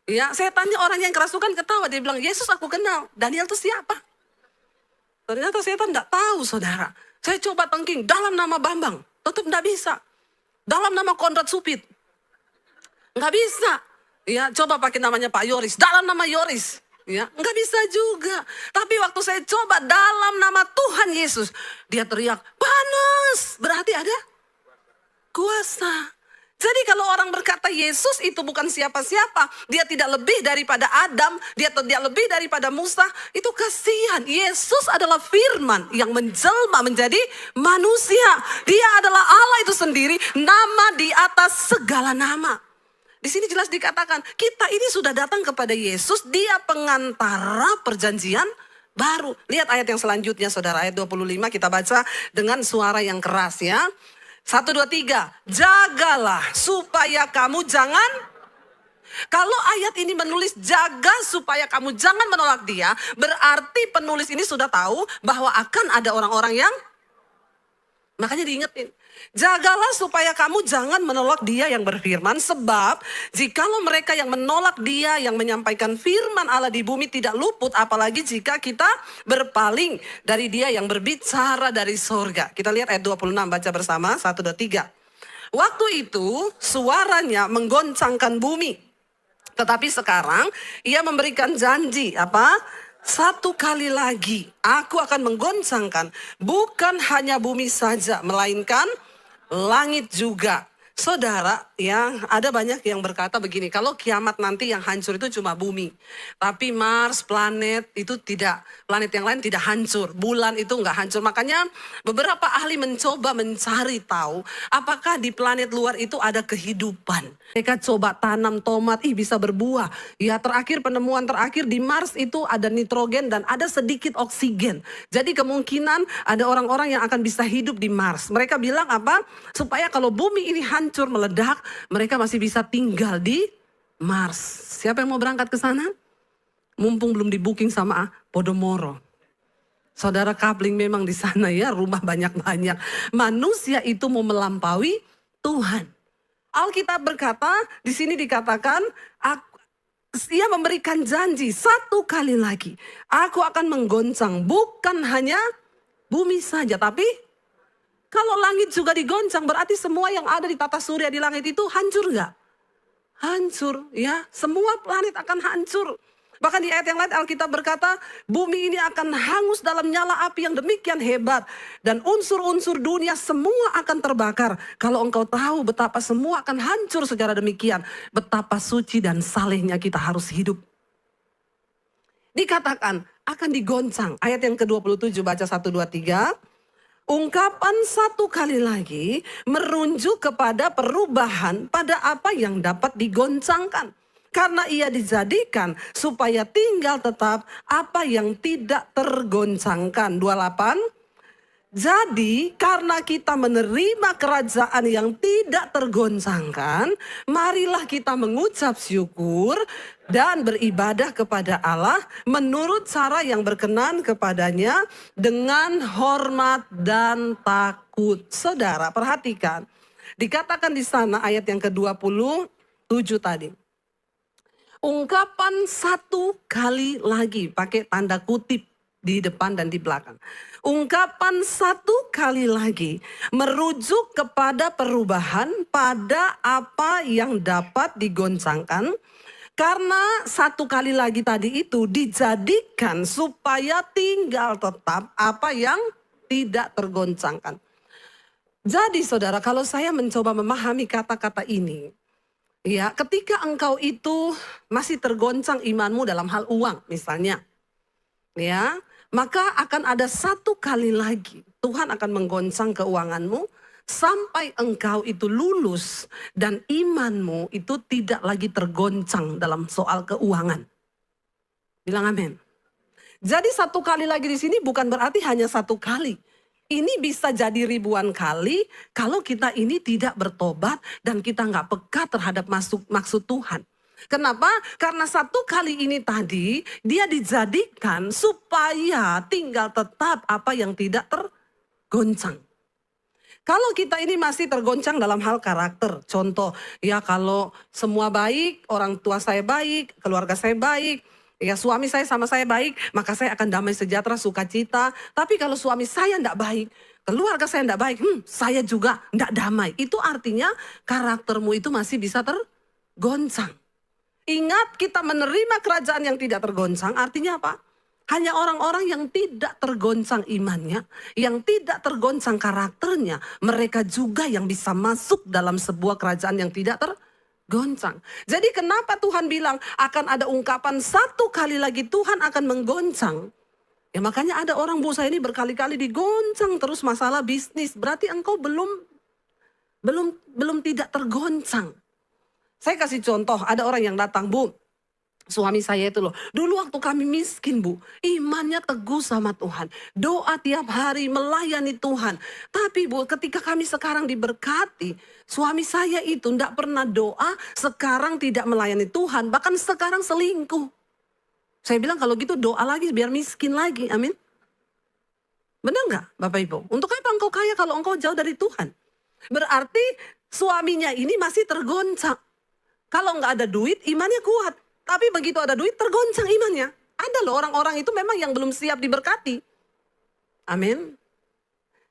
[SPEAKER 3] Ya, saya tanya orang yang kerasukan ketawa, dia bilang, Yesus aku kenal. Daniel itu siapa? Ternyata setan enggak tahu, saudara. Saya coba tengking dalam nama Bambang, tetap enggak bisa. Dalam nama Konrad Supit, enggak bisa. Ya, coba pakai namanya Pak Yoris, dalam nama Yoris. Ya, enggak bisa juga. Tapi waktu saya coba dalam nama Tuhan Yesus, dia teriak, panas. Berarti ada kuasa. Jadi kalau orang berkata Yesus itu bukan siapa-siapa, dia tidak lebih daripada Adam, dia tidak lebih daripada Musa, itu kasihan. Yesus adalah firman yang menjelma menjadi manusia. Dia adalah Allah itu sendiri, nama di atas segala nama. Di sini jelas dikatakan, kita ini sudah datang kepada Yesus, dia pengantara perjanjian baru. Lihat ayat yang selanjutnya saudara, ayat 25 kita baca dengan suara yang keras ya. 1, 2, 3. Jagalah supaya kamu jangan. Kalau ayat ini menulis jaga supaya kamu jangan menolak dia, berarti penulis ini sudah tahu bahwa akan ada orang-orang yang, makanya diingetin. Jagalah supaya kamu jangan menolak dia yang berfirman. Sebab jikalau mereka yang menolak dia yang menyampaikan firman Allah di bumi tidak luput. Apalagi jika kita berpaling dari dia yang berbicara dari sorga. Kita lihat ayat 26, baca bersama. 1, 2, 3. Waktu itu suaranya menggoncangkan bumi. Tetapi sekarang ia memberikan janji apa? 1 kali lagi aku akan menggoncangkan bukan hanya bumi saja, melainkan langit juga. Saudara, ya ada banyak yang berkata begini, kalau kiamat nanti yang hancur itu cuma bumi. Tapi Mars, planet itu tidak, planet yang lain tidak hancur. Bulan itu enggak hancur. Makanya beberapa ahli mencoba mencari tahu apakah di planet luar itu ada kehidupan. Mereka coba tanam tomat, bisa berbuah. Ya terakhir penemuan terakhir di Mars itu ada nitrogen dan ada sedikit oksigen. Jadi kemungkinan ada orang-orang yang akan bisa hidup di Mars. Mereka bilang apa? Supaya kalau bumi ini hancur meledak, mereka masih bisa tinggal di Mars. Siapa yang mau berangkat ke sana? Mumpung belum di booking sama Podomoro. Saudara, coupling memang di sana ya, rumah banyak-banyak. Manusia itu mau melampaui Tuhan. Alkitab berkata, di sini dikatakan, ia memberikan janji 1 kali lagi. Aku akan menggoncang bukan hanya bumi saja, tapi kalau langit juga digoncang, berarti semua yang ada di tata surya di langit itu hancur nggak? Hancur, ya. Semua planet akan hancur. Bahkan di ayat yang lain Alkitab berkata, bumi ini akan hangus dalam nyala api yang demikian hebat. Dan unsur-unsur dunia semua akan terbakar. Kalau engkau tahu betapa semua akan hancur secara demikian, betapa suci dan salehnya kita harus hidup. Dikatakan akan digoncang. Ayat yang ke-27 baca 1, 2, 3. Ungkapan 1 kali lagi merujuk kepada perubahan pada apa yang dapat digoncangkan. Karena ia dijadikan supaya tinggal tetap apa yang tidak tergoncangkan. 28. Jadi karena kita menerima kerajaan yang tidak tergoncangkan, marilah kita mengucap syukur dan beribadah kepada Allah menurut cara yang berkenan kepadanya dengan hormat dan takut. Saudara, perhatikan. Dikatakan di sana ayat yang ke-27 tadi. Ungkapan 1 kali lagi, pakai tanda kutip di depan dan di belakang. Ungkapan 1 kali lagi merujuk kepada perubahan pada apa yang dapat digoncangkan. Karena 1 kali lagi tadi itu dijadikan supaya tinggal tetap apa yang tidak tergoncangkan. Jadi saudara, kalau saya mencoba memahami kata-kata ini, ya, ketika engkau itu masih tergoncang imanmu dalam hal uang misalnya, ya, maka akan ada satu kali lagi Tuhan akan menggoncang keuanganmu sampai engkau itu lulus dan imanmu itu tidak lagi tergoncang dalam soal keuangan. Bilang amin. Jadi satu kali lagi di sini bukan berarti hanya satu kali. Ini bisa jadi ribuan kali kalau kita ini tidak bertobat dan kita nggak peka terhadap maksud Tuhan. Kenapa? Karena satu kali ini tadi dia dijadikan supaya tinggal tetap apa yang tidak tergoncang. Kalau kita ini masih tergoncang dalam hal karakter, contoh ya kalau semua baik, orang tua saya baik, keluarga saya baik, ya suami saya sama saya baik, maka saya akan damai sejahtera, sukacita. Tapi kalau suami saya tidak baik, keluarga saya tidak baik, saya juga tidak damai. Itu artinya karaktermu itu masih bisa tergoncang. Ingat, kita menerima kerajaan yang tidak tergoncang, artinya apa? Hanya orang-orang yang tidak tergoncang imannya, yang tidak tergoncang karakternya, mereka juga yang bisa masuk dalam sebuah kerajaan yang tidak tergoncang. Jadi kenapa Tuhan bilang akan ada ungkapan satu kali lagi Tuhan akan menggoncang? Ya makanya ada orang, Bu, saya ini berkali-kali digoncang terus masalah bisnis. Berarti engkau belum tidak tergoncang. Saya kasih contoh, ada orang yang datang, Bu. Suami saya itu loh, dulu waktu kami miskin, Bu, imannya teguh sama Tuhan. Doa tiap hari, melayani Tuhan. Tapi Bu, ketika kami sekarang diberkati, suami saya itu tidak pernah doa, sekarang tidak melayani Tuhan, bahkan sekarang selingkuh. Saya bilang kalau gitu doa lagi biar miskin lagi, amin. Benar nggak Bapak Ibu? Untuk apa engkau kaya kalau engkau jauh dari Tuhan? Berarti suaminya ini masih tergoncang. Kalau nggak ada duit, imannya kuat. Tapi begitu ada duit, tergoncang imannya. Ada loh orang-orang itu memang yang belum siap diberkati. Amin.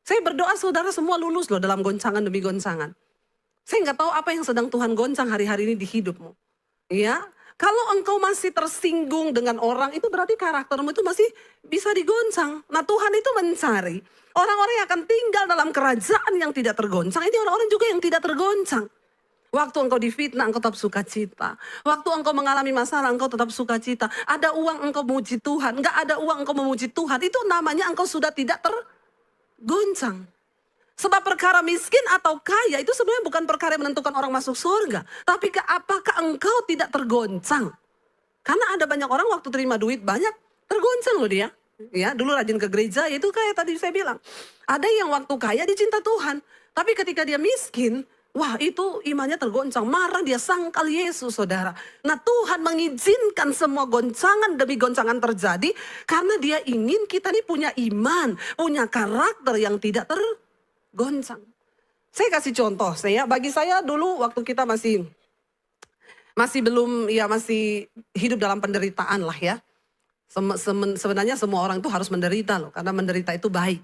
[SPEAKER 3] Saya berdoa saudara semua lulus loh dalam goncangan demi goncangan. Saya nggak tahu apa yang sedang Tuhan goncang hari-hari ini di hidupmu. Ya, kalau engkau masih tersinggung dengan orang, itu berarti karaktermu itu masih bisa digoncang. Nah Tuhan itu mencari orang-orang yang akan tinggal dalam kerajaan yang tidak tergoncang. Ini orang-orang juga yang tidak tergoncang. Waktu engkau difitnah, engkau tetap sukacita. Waktu engkau mengalami masalah, engkau tetap sukacita. Ada uang, engkau memuji Tuhan. Enggak ada uang, engkau memuji Tuhan. Itu namanya engkau sudah tidak tergoncang. Sebab perkara miskin atau kaya itu sebenarnya bukan perkara yang menentukan orang masuk surga. Tapi apakah engkau tidak tergoncang? Karena ada banyak orang waktu terima duit banyak, tergoncang loh dia. Ya, dulu rajin ke gereja, itu kayak tadi saya bilang. Ada yang waktu kaya dicinta Tuhan. Tapi ketika dia miskin, wah itu imannya tergoncang, marah dia sangkal Yesus saudara. Nah Tuhan mengizinkan semua goncangan demi goncangan terjadi karena dia ingin kita ini punya iman, punya karakter yang tidak tergoncang. Saya kasih contoh, bagi saya dulu waktu kita masih belum, ya masih hidup dalam penderitaan lah ya. Sebenarnya semua orang itu harus menderita loh, karena menderita itu baik.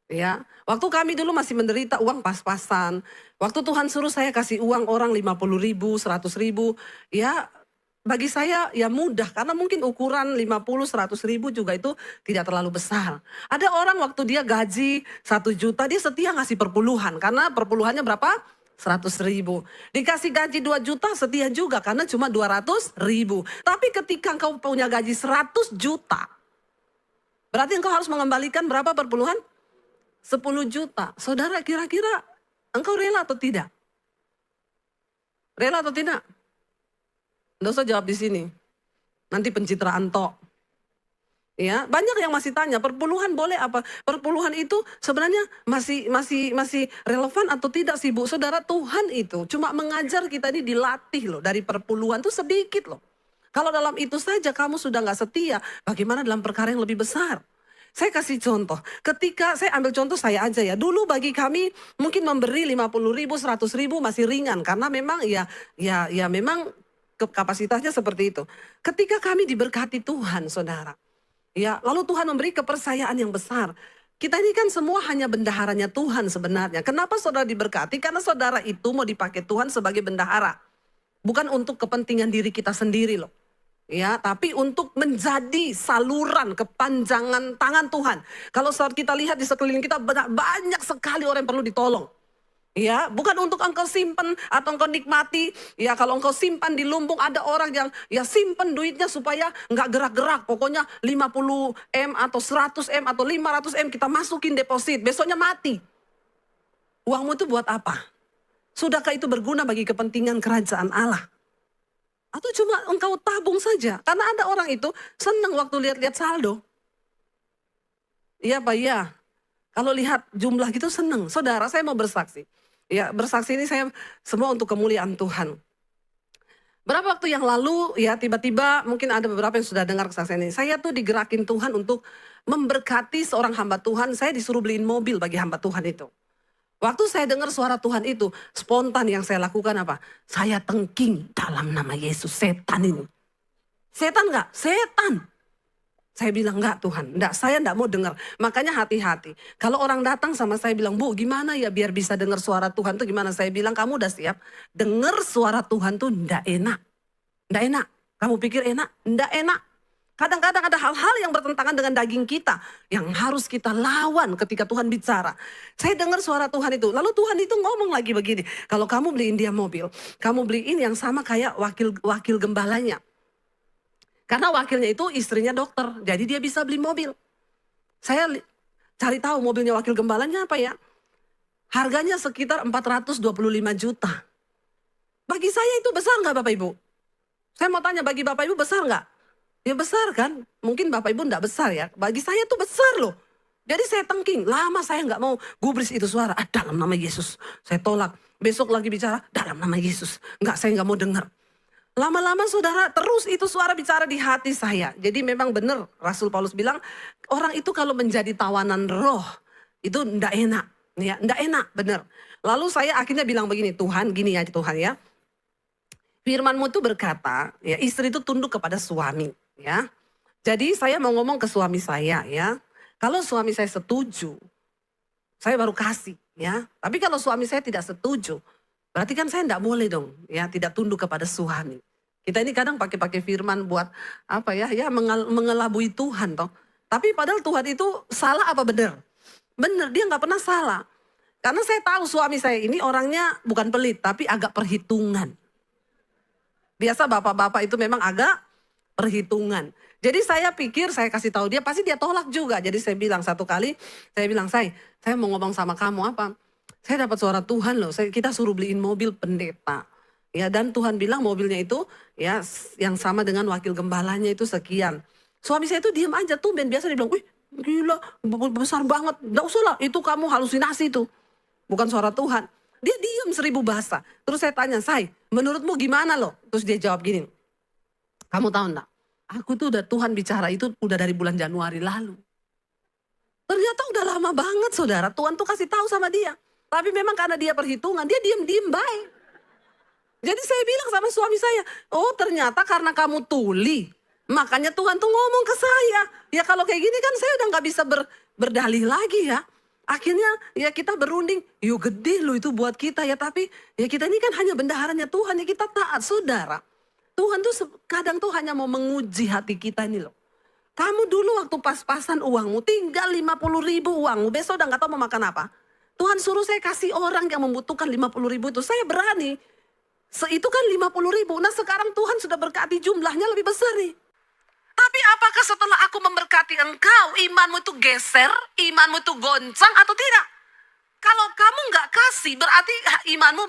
[SPEAKER 3] Ya, waktu kami dulu masih menderita uang pas-pasan. Waktu Tuhan suruh saya kasih uang orang 50.000, 100.000, ya bagi saya ya mudah karena mungkin ukuran 50, 100.000 juga itu tidak terlalu besar. Ada orang waktu dia gaji 1 juta dia setia ngasih perpuluhan karena perpuluhannya berapa? 100.000. Dikasih gaji 2 juta setia juga karena cuma 200.000. Tapi ketika engkau punya gaji 100 juta, berarti engkau harus mengembalikan berapa perpuluhan? 10 juta. Saudara kira-kira engkau rela atau tidak? Rela atau tidak? Nggak usah jawab di sini. Nanti pencitraan tok. Ya, banyak yang masih tanya, perpuluhan boleh apa? Perpuluhan itu sebenarnya masih relevan atau tidak sih, Bu? Saudara, Tuhan itu cuma mengajar kita ini dilatih loh dari perpuluhan itu sedikit loh. Kalau dalam itu saja kamu sudah nggak setia, bagaimana dalam perkara yang lebih besar? Saya kasih contoh, ketika saya ambil contoh saya aja ya, dulu bagi kami mungkin memberi 50.000, 100.000 masih ringan karena memang ya memang kapasitasnya seperti itu. Ketika kami diberkati Tuhan, saudara, ya lalu Tuhan memberi kepercayaan yang besar. Kita ini kan semua hanya bendaharanya Tuhan sebenarnya. Kenapa saudara diberkati? Karena saudara itu mau dipakai Tuhan sebagai bendahara, bukan untuk kepentingan diri kita sendiri loh. Ya, tapi untuk menjadi saluran kepanjangan tangan Tuhan. Kalau saat kita lihat di sekeliling kita banyak sekali orang yang perlu ditolong. Ya, bukan untuk engkau simpan atau engkau nikmati. Ya, kalau engkau simpan di lumbung, ada orang yang ya simpan duitnya supaya nggak gerak-gerak. Pokoknya 50 M atau 100 M atau 500 M kita masukin deposit. Besoknya mati. Uangmu itu buat apa? Sudahkah itu berguna bagi kepentingan kerajaan Allah? Atau cuma engkau tabung saja? Karena ada orang itu senang waktu lihat-lihat saldo. Iya Pak, iya. Kalau lihat jumlah gitu senang. Saudara, saya mau bersaksi. Ya, bersaksi ini saya semua untuk kemuliaan Tuhan. Berapa waktu yang lalu, ya tiba-tiba mungkin ada beberapa yang sudah dengar kesaksian ini. Saya tuh digerakin Tuhan untuk memberkati seorang hamba Tuhan. Saya disuruh beliin mobil bagi hamba Tuhan itu. Waktu saya dengar suara Tuhan itu, spontan yang saya lakukan apa? Saya tengking dalam nama Yesus, setan ini. Setan enggak? Setan. Saya bilang, enggak Tuhan, enggak, saya enggak mau dengar. Makanya hati-hati. Kalau orang datang sama saya bilang, Bu gimana ya biar bisa dengar suara Tuhan tuh gimana? Saya bilang, kamu udah siap? Dengar suara Tuhan tuh enggak enak. Enggak enak. Kamu pikir enak? Enggak enak. Kadang-kadang ada hal-hal yang bertentangan dengan daging kita. Yang harus kita lawan ketika Tuhan bicara. Saya dengar suara Tuhan itu. Lalu Tuhan itu ngomong lagi begini. Kalau kamu beliin dia mobil, kamu beliin yang sama kayak wakil gembalanya. Karena wakilnya itu istrinya dokter, jadi dia bisa beli mobil. Saya cari tahu mobilnya wakil gembalanya apa ya. Harganya sekitar 425 juta. Bagi saya itu besar nggak Bapak Ibu? Saya mau tanya, bagi Bapak Ibu besar nggak? Ya besar kan? Mungkin Bapak Ibu nggak besar ya. Bagi saya itu besar loh. Jadi saya tengking, lama saya nggak mau gubris itu suara. Dalam nama Yesus, saya tolak. Besok lagi bicara, dalam nama Yesus. Nggak, saya nggak mau dengar. Lama-lama saudara, terus itu suara bicara di hati saya. Jadi memang benar Rasul Paulus bilang, orang itu kalau menjadi tawanan roh, itu ndak enak. Ya, ndak enak, benar. Lalu saya akhirnya bilang begini, Tuhan, gini ya Tuhan ya. Firman-Mu itu berkata, ya istri itu tunduk kepada suami. Ya. Jadi saya mau ngomong ke suami saya ya. Kalau suami saya setuju, saya baru kasih ya. Tapi kalau suami saya tidak setuju, berarti kan saya tidak boleh dong ya, tidak tunduk kepada suami. Kita ini kadang pakai firman buat apa ya, mengelabui Tuhan toh. Tapi padahal Tuhan itu salah apa benar? Benar, dia nggak pernah salah. Karena saya tahu suami saya ini orangnya bukan pelit, tapi agak perhitungan. Biasa bapak-bapak itu memang agak perhitungan. Jadi saya pikir saya kasih tahu dia, pasti dia tolak juga. Jadi saya bilang satu kali, saya bilang, saya mau ngomong sama kamu apa? Saya dapat suara Tuhan loh, kita suruh beliin mobil pendeta. Ya, dan Tuhan bilang mobilnya itu ya yang sama dengan wakil gembalanya itu sekian. Suami saya itu diam aja tuh, biasa dia bilang, wih gila besar banget. Nggak usah lah, itu kamu halusinasi tuh. Bukan suara Tuhan. Dia diam 1000 bahasa. Terus saya tanya, menurutmu gimana loh? Terus dia jawab gini, kamu tahu enggak? Aku tuh udah Tuhan bicara itu udah dari bulan Januari lalu. Ternyata udah lama banget saudara, Tuhan tuh kasih tahu sama dia. Tapi memang karena dia perhitungan, dia diem-diem baik. Jadi saya bilang sama suami saya, oh ternyata karena kamu tuli, makanya Tuhan tuh ngomong ke saya. Ya kalau kayak gini kan saya udah gak bisa berdalih lagi ya. Akhirnya ya kita berunding, yuk gede loh itu buat kita ya. Tapi ya kita ini kan hanya bendaharanya Tuhan, ya kita taat saudara. Tuhan tuh kadang tuh hanya mau menguji hati kita ini loh. Kamu dulu waktu pas-pasan uangmu, tinggal 50.000 uangmu, besok udah gak tahu mau makan apa. Tuhan suruh saya kasih orang yang membutuhkan 50.000 itu, saya berani. Itu kan 50.000, nah sekarang Tuhan sudah berkati jumlahnya lebih besar nih. Tapi apakah setelah aku memberkati engkau, imanmu itu geser, imanmu itu goncang atau tidak? Kalau kamu gak kasih, berarti imanmu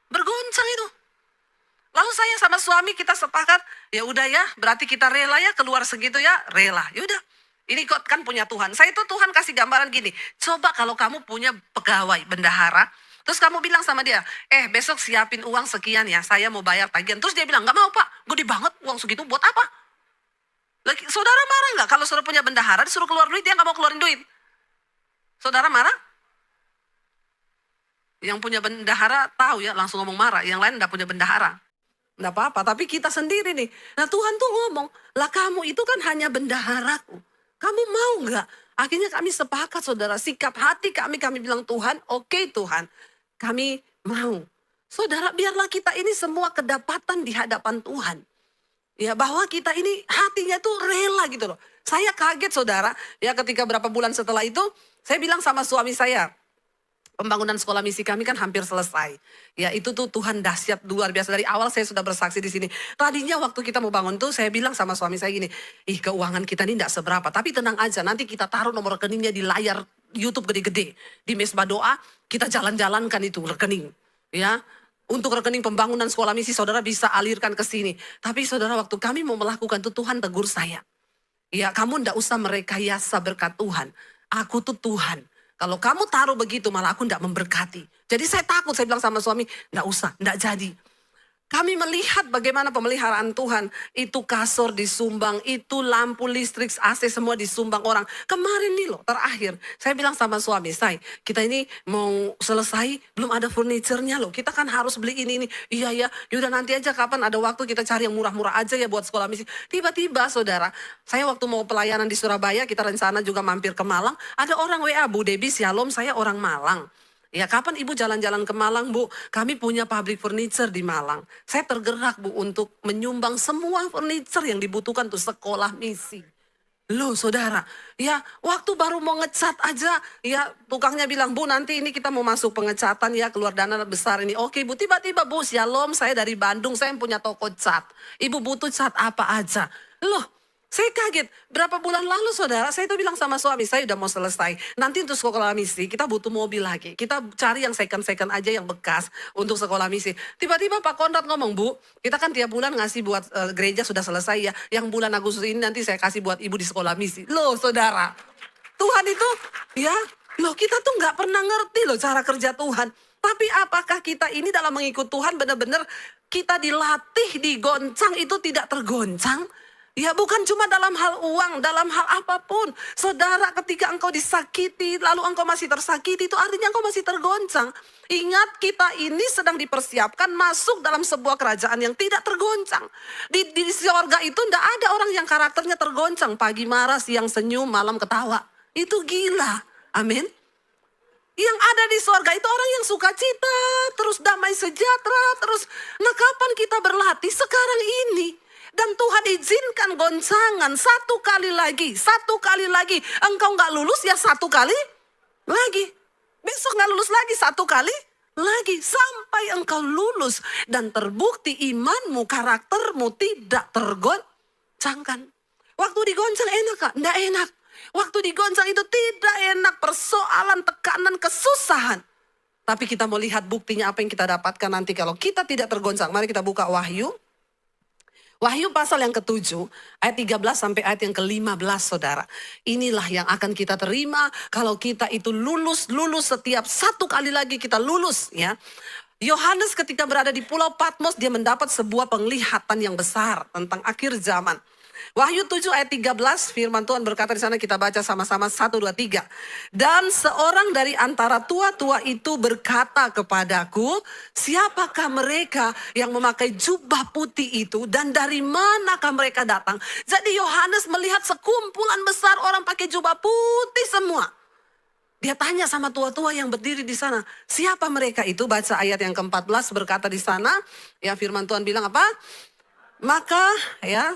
[SPEAKER 3] bergoncang itu. Lalu saya sama suami kita sepakat, ya udah ya, berarti kita rela ya keluar segitu ya, rela. Yaudah, ini kan punya Tuhan. Saya itu Tuhan kasih gambaran gini, coba kalau kamu punya pegawai, bendahara, terus kamu bilang sama dia, besok siapin uang sekian ya, saya mau bayar tagihan. Terus dia bilang, gak mau Pak, gede banget uang segitu buat apa? Saudara marah gak kalau saudara punya bendahara, disuruh keluar duit, dia gak mau keluarin duit? Saudara marah? Yang punya bendahara tahu ya, langsung ngomong marah. Yang lain gak punya bendahara. Gak apa-apa, tapi kita sendiri nih. Nah Tuhan tuh ngomong, lah kamu itu kan hanya bendaharaku. Kamu mau gak? Akhirnya kami sepakat saudara, sikap hati kami bilang Tuhan, oke Tuhan. Kami mau. Saudara, biarlah kita ini semua kedapatan di hadapan Tuhan. Ya, bahwa kita ini hatinya tuh rela gitu loh. Saya kaget saudara, ya ketika berapa bulan setelah itu, saya bilang sama suami saya, Pembangunan sekolah misi kami kan hampir selesai. Ya itu tuh Tuhan dahsyat luar biasa. Dari awal saya sudah bersaksi di sini. Tadinya waktu kita mau bangun tuh saya bilang sama suami saya gini, keuangan kita ini tidak seberapa. Tapi tenang aja, nanti kita taruh nomor rekeningnya di layar YouTube gede-gede. Di mesbah doa kita jalan-jalankan itu rekening. Ya, untuk rekening pembangunan sekolah misi saudara bisa alirkan ke sini. Tapi saudara waktu kami mau melakukan itu Tuhan tegur saya. Ya kamu ndak usah merekayasa berkat Tuhan. Aku tuh Tuhan. Kalau kamu taruh begitu malah aku ndak memberkati. Jadi saya takut, saya bilang sama suami, ndak usah, ndak jadi. Kami melihat bagaimana pemeliharaan Tuhan. Itu kasur disumbang, itu lampu listrik, AC semua disumbang orang. Kemarin nih loh, terakhir. Saya bilang sama suami, kita ini mau selesai, belum ada furniturnya loh. Kita kan harus beli ini. Iya ya, yaudah nanti aja kapan ada waktu kita cari yang murah-murah aja ya buat sekolah misi. Tiba-tiba saudara, saya waktu mau pelayanan di Surabaya, kita rencana juga mampir ke Malang. Ada orang WA, Bu Debbie, Shalom, saya orang Malang. Ya kapan ibu jalan-jalan ke Malang bu? Kami punya pabrik furniture di Malang. Saya tergerak bu untuk menyumbang semua furniture yang dibutuhkan untuk sekolah misi. Loh saudara, ya waktu baru mau ngecat aja, ya tukangnya bilang bu nanti ini kita mau masuk pengecatan ya keluar dana besar ini. Oke bu, tiba-tiba bu Shalom saya dari Bandung, saya punya toko cat. Ibu butuh cat apa aja? Loh. Saya kaget, berapa bulan lalu saudara, saya itu bilang sama suami, saya udah mau selesai. Nanti untuk sekolah misi, kita butuh mobil lagi. Kita cari yang second-second aja, yang bekas untuk sekolah misi. Tiba-tiba Pak Konrad ngomong, Bu, kita kan tiap bulan ngasih buat gereja sudah selesai ya. Yang bulan Agustus ini nanti saya kasih buat ibu di sekolah misi. Loh saudara, Tuhan itu, ya, loh kita tuh gak pernah ngerti loh cara kerja Tuhan. Tapi apakah kita ini dalam mengikut Tuhan benar-benar kita dilatih, digoncang itu tidak tergoncang? Ya bukan cuma dalam hal uang, dalam hal apapun. Saudara ketika engkau disakiti, lalu engkau masih tersakiti, itu artinya engkau masih tergoncang. Ingat kita ini sedang dipersiapkan masuk dalam sebuah kerajaan yang tidak tergoncang. Di sorga itu tidak ada orang yang karakternya tergoncang. Pagi marah, siang senyum, malam ketawa. Itu gila. Amin. Yang ada di sorga itu orang yang sukacita, terus damai sejahtera, terus. Nah kapan kita berlatih? Sekarang ini. Dan Tuhan izinkan goncangan satu kali lagi. Engkau gak lulus ya satu kali lagi. Besok gak lulus lagi satu kali lagi. Sampai engkau lulus dan terbukti imanmu, karaktermu tidak tergoncangkan. Waktu digoncang enak kak? Nggak enak. Waktu digoncang itu tidak enak. Persoalan, tekanan, kesusahan. Tapi kita mau lihat buktinya apa yang kita dapatkan nanti kalau kita tidak tergoncang. Mari kita buka Wahyu. Wahyu pasal yang ke-7, ayat 13 sampai ayat yang ke-15 saudara. Inilah yang akan kita terima kalau kita itu lulus setiap satu kali lagi kita lulus ya. Yohanes ketika berada di Pulau Patmos dia mendapat sebuah penglihatan yang besar tentang akhir zaman. Wahyu 7 ayat 13 firman Tuhan berkata di sana, kita baca sama-sama 1, 2, 3. Dan seorang dari antara tua-tua itu berkata kepadaku, siapakah mereka yang memakai jubah putih itu dan dari manakah mereka datang? Jadi Yohanes melihat sekumpulan besar orang pakai jubah putih semua. Dia tanya sama tua-tua yang berdiri di sana, siapa mereka itu? Baca ayat yang ke-14 berkata di sana, ya firman Tuhan bilang apa? Maka ya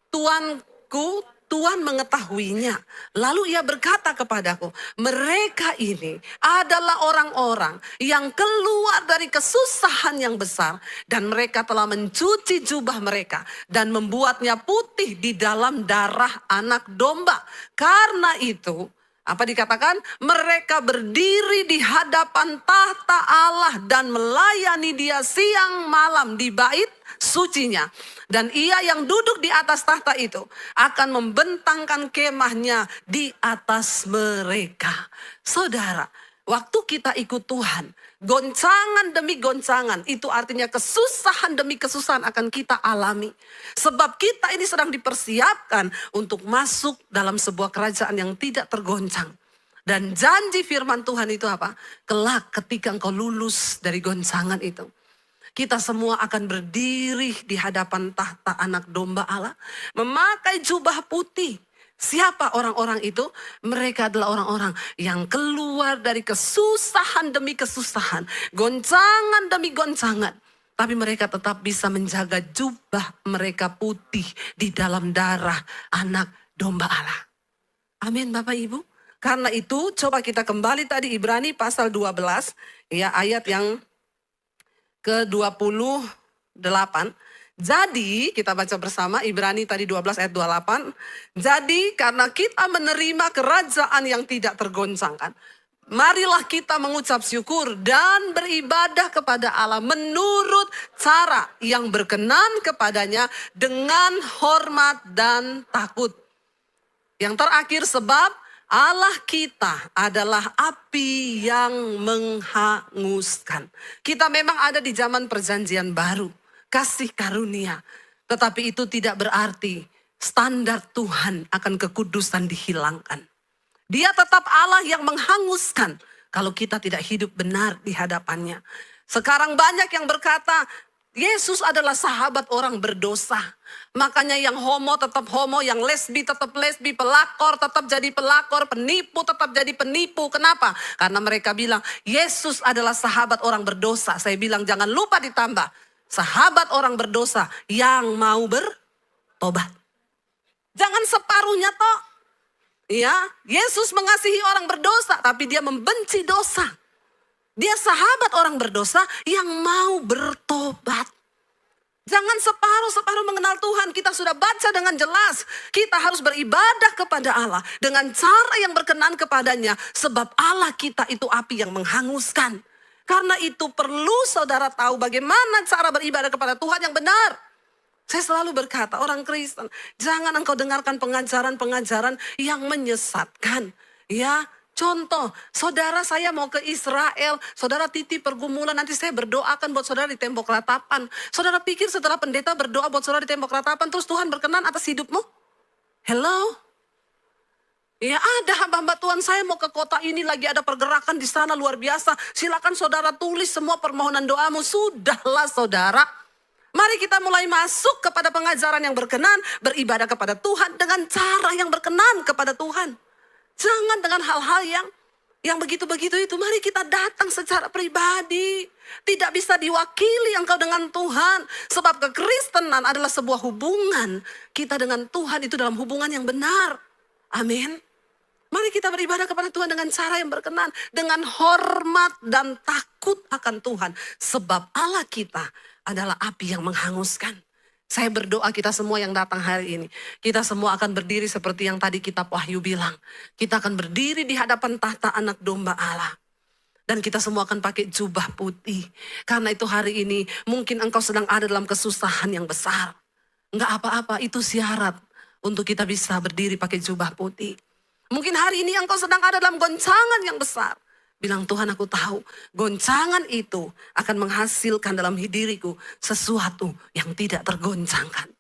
[SPEAKER 3] Tuhan mengetahuinya. Lalu ia berkata kepadaku, mereka ini adalah orang-orang yang keluar dari kesusahan yang besar. Dan mereka telah mencuci jubah mereka dan membuatnya putih di dalam darah anak domba. Karena itu, apa dikatakan? Mereka berdiri di hadapan tahta Allah dan melayani dia siang malam di bait sucinya. Dan ia yang duduk di atas tahta itu akan membentangkan kemahnya di atas mereka. Saudara, waktu kita ikut Tuhan, goncangan demi goncangan, itu artinya kesusahan demi kesusahan akan kita alami. Sebab kita ini sedang dipersiapkan untuk masuk dalam sebuah kerajaan yang tidak tergoncang. Dan janji firman Tuhan itu apa? Kelak ketika engkau lulus dari goncangan itu, kita semua akan berdiri di hadapan tahta anak domba Allah. Memakai jubah putih. Siapa orang-orang itu? Mereka adalah orang-orang yang keluar dari kesusahan demi kesusahan. Goncangan demi goncangan. Tapi mereka tetap bisa menjaga jubah mereka putih di dalam darah anak domba Allah. Amin Bapak Ibu. Karena itu coba kita kembali tadi Ibrani pasal 12 ya ayat yang ke-28. Jadi kita baca bersama Ibrani tadi 12 ayat 28. Jadi karena kita menerima kerajaan yang tidak tergoncangkan, marilah kita mengucap syukur dan beribadah kepada Allah menurut cara yang berkenan kepadanya dengan hormat dan takut. Yang terakhir, sebab Allah kita adalah api yang menghanguskan. Kita memang ada di zaman perjanjian baru, kasih karunia. Tetapi itu tidak berarti standar Tuhan akan kekudusan dihilangkan. Dia tetap Allah yang menghanguskan kalau kita tidak hidup benar di hadapannya. Sekarang banyak yang berkata, Yesus adalah sahabat orang berdosa. Makanya yang homo tetap homo, yang lesbi tetap lesbi, pelakor tetap jadi pelakor, penipu tetap jadi penipu. Kenapa? Karena mereka bilang, Yesus adalah sahabat orang berdosa. Saya bilang jangan lupa ditambah, sahabat orang berdosa yang mau bertobat. Jangan separuhnya toh. Ya, Yesus mengasihi orang berdosa, tapi dia membenci dosa. Dia sahabat orang berdosa yang mau bertobat. Jangan separuh-separuh mengenal Tuhan. Kita sudah baca dengan jelas. Kita harus beribadah kepada Allah dengan cara yang berkenan kepadanya. Sebab Allah kita itu api yang menghanguskan. Karena itu perlu saudara tahu bagaimana cara beribadah kepada Tuhan yang benar. Saya selalu berkata, orang Kristen, jangan engkau dengarkan pengajaran-pengajaran yang menyesatkan. Ya, contoh, saudara saya mau ke Israel, saudara titip pergumulan, nanti saya berdoakan buat saudara di tembok ratapan. Saudara pikir setelah pendeta berdoa buat saudara di tembok ratapan, terus Tuhan berkenan atas hidupmu? Hello? Ya ada hamba-hamba Tuhan, saya mau ke kota ini, lagi ada pergerakan di sana luar biasa. Silakan saudara tulis semua permohonan doamu. Sudahlah saudara. Mari kita mulai masuk kepada pengajaran yang berkenan, beribadah kepada Tuhan dengan cara yang berkenan kepada Tuhan. Jangan dengan hal-hal yang begitu-begitu itu. Mari kita datang secara pribadi. Tidak bisa diwakili engkau dengan Tuhan. Sebab kekristenan adalah sebuah hubungan. Kita dengan Tuhan itu dalam hubungan yang benar. Amin. Mari kita beribadah kepada Tuhan dengan cara yang berkenan. Dengan hormat dan takut akan Tuhan. Sebab Allah kita adalah api yang menghanguskan. Saya berdoa kita semua yang datang hari ini. Kita semua akan berdiri seperti yang tadi kitab Wahyu bilang. Kita akan berdiri di hadapan tahta anak domba Allah. Dan kita semua akan pakai jubah putih. Karena itu hari ini mungkin engkau sedang ada dalam kesusahan yang besar. Enggak apa-apa, itu syarat untuk kita bisa berdiri pakai jubah putih. Mungkin hari ini engkau sedang ada dalam goncangan yang besar. Bilang, Tuhan aku tahu goncangan itu akan menghasilkan dalam diriku sesuatu yang tidak tergoncangkan.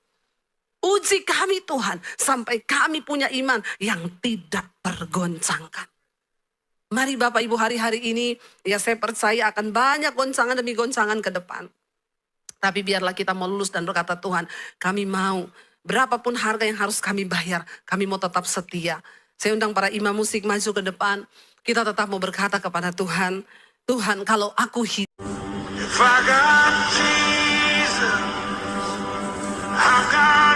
[SPEAKER 3] Uji kami Tuhan sampai kami punya iman yang tidak tergoncangkan. Mari Bapak Ibu hari-hari ini ya saya percaya akan banyak goncangan demi goncangan ke depan. Tapi biarlah kita mau lulus dan berkata Tuhan kami mau berapapun harga yang harus kami bayar. Kami mau tetap setia. Saya undang para imam musik maju ke depan. Kita tetap mau berkata kepada Tuhan, Tuhan kalau aku hidup.
[SPEAKER 1] If I got Jesus, I got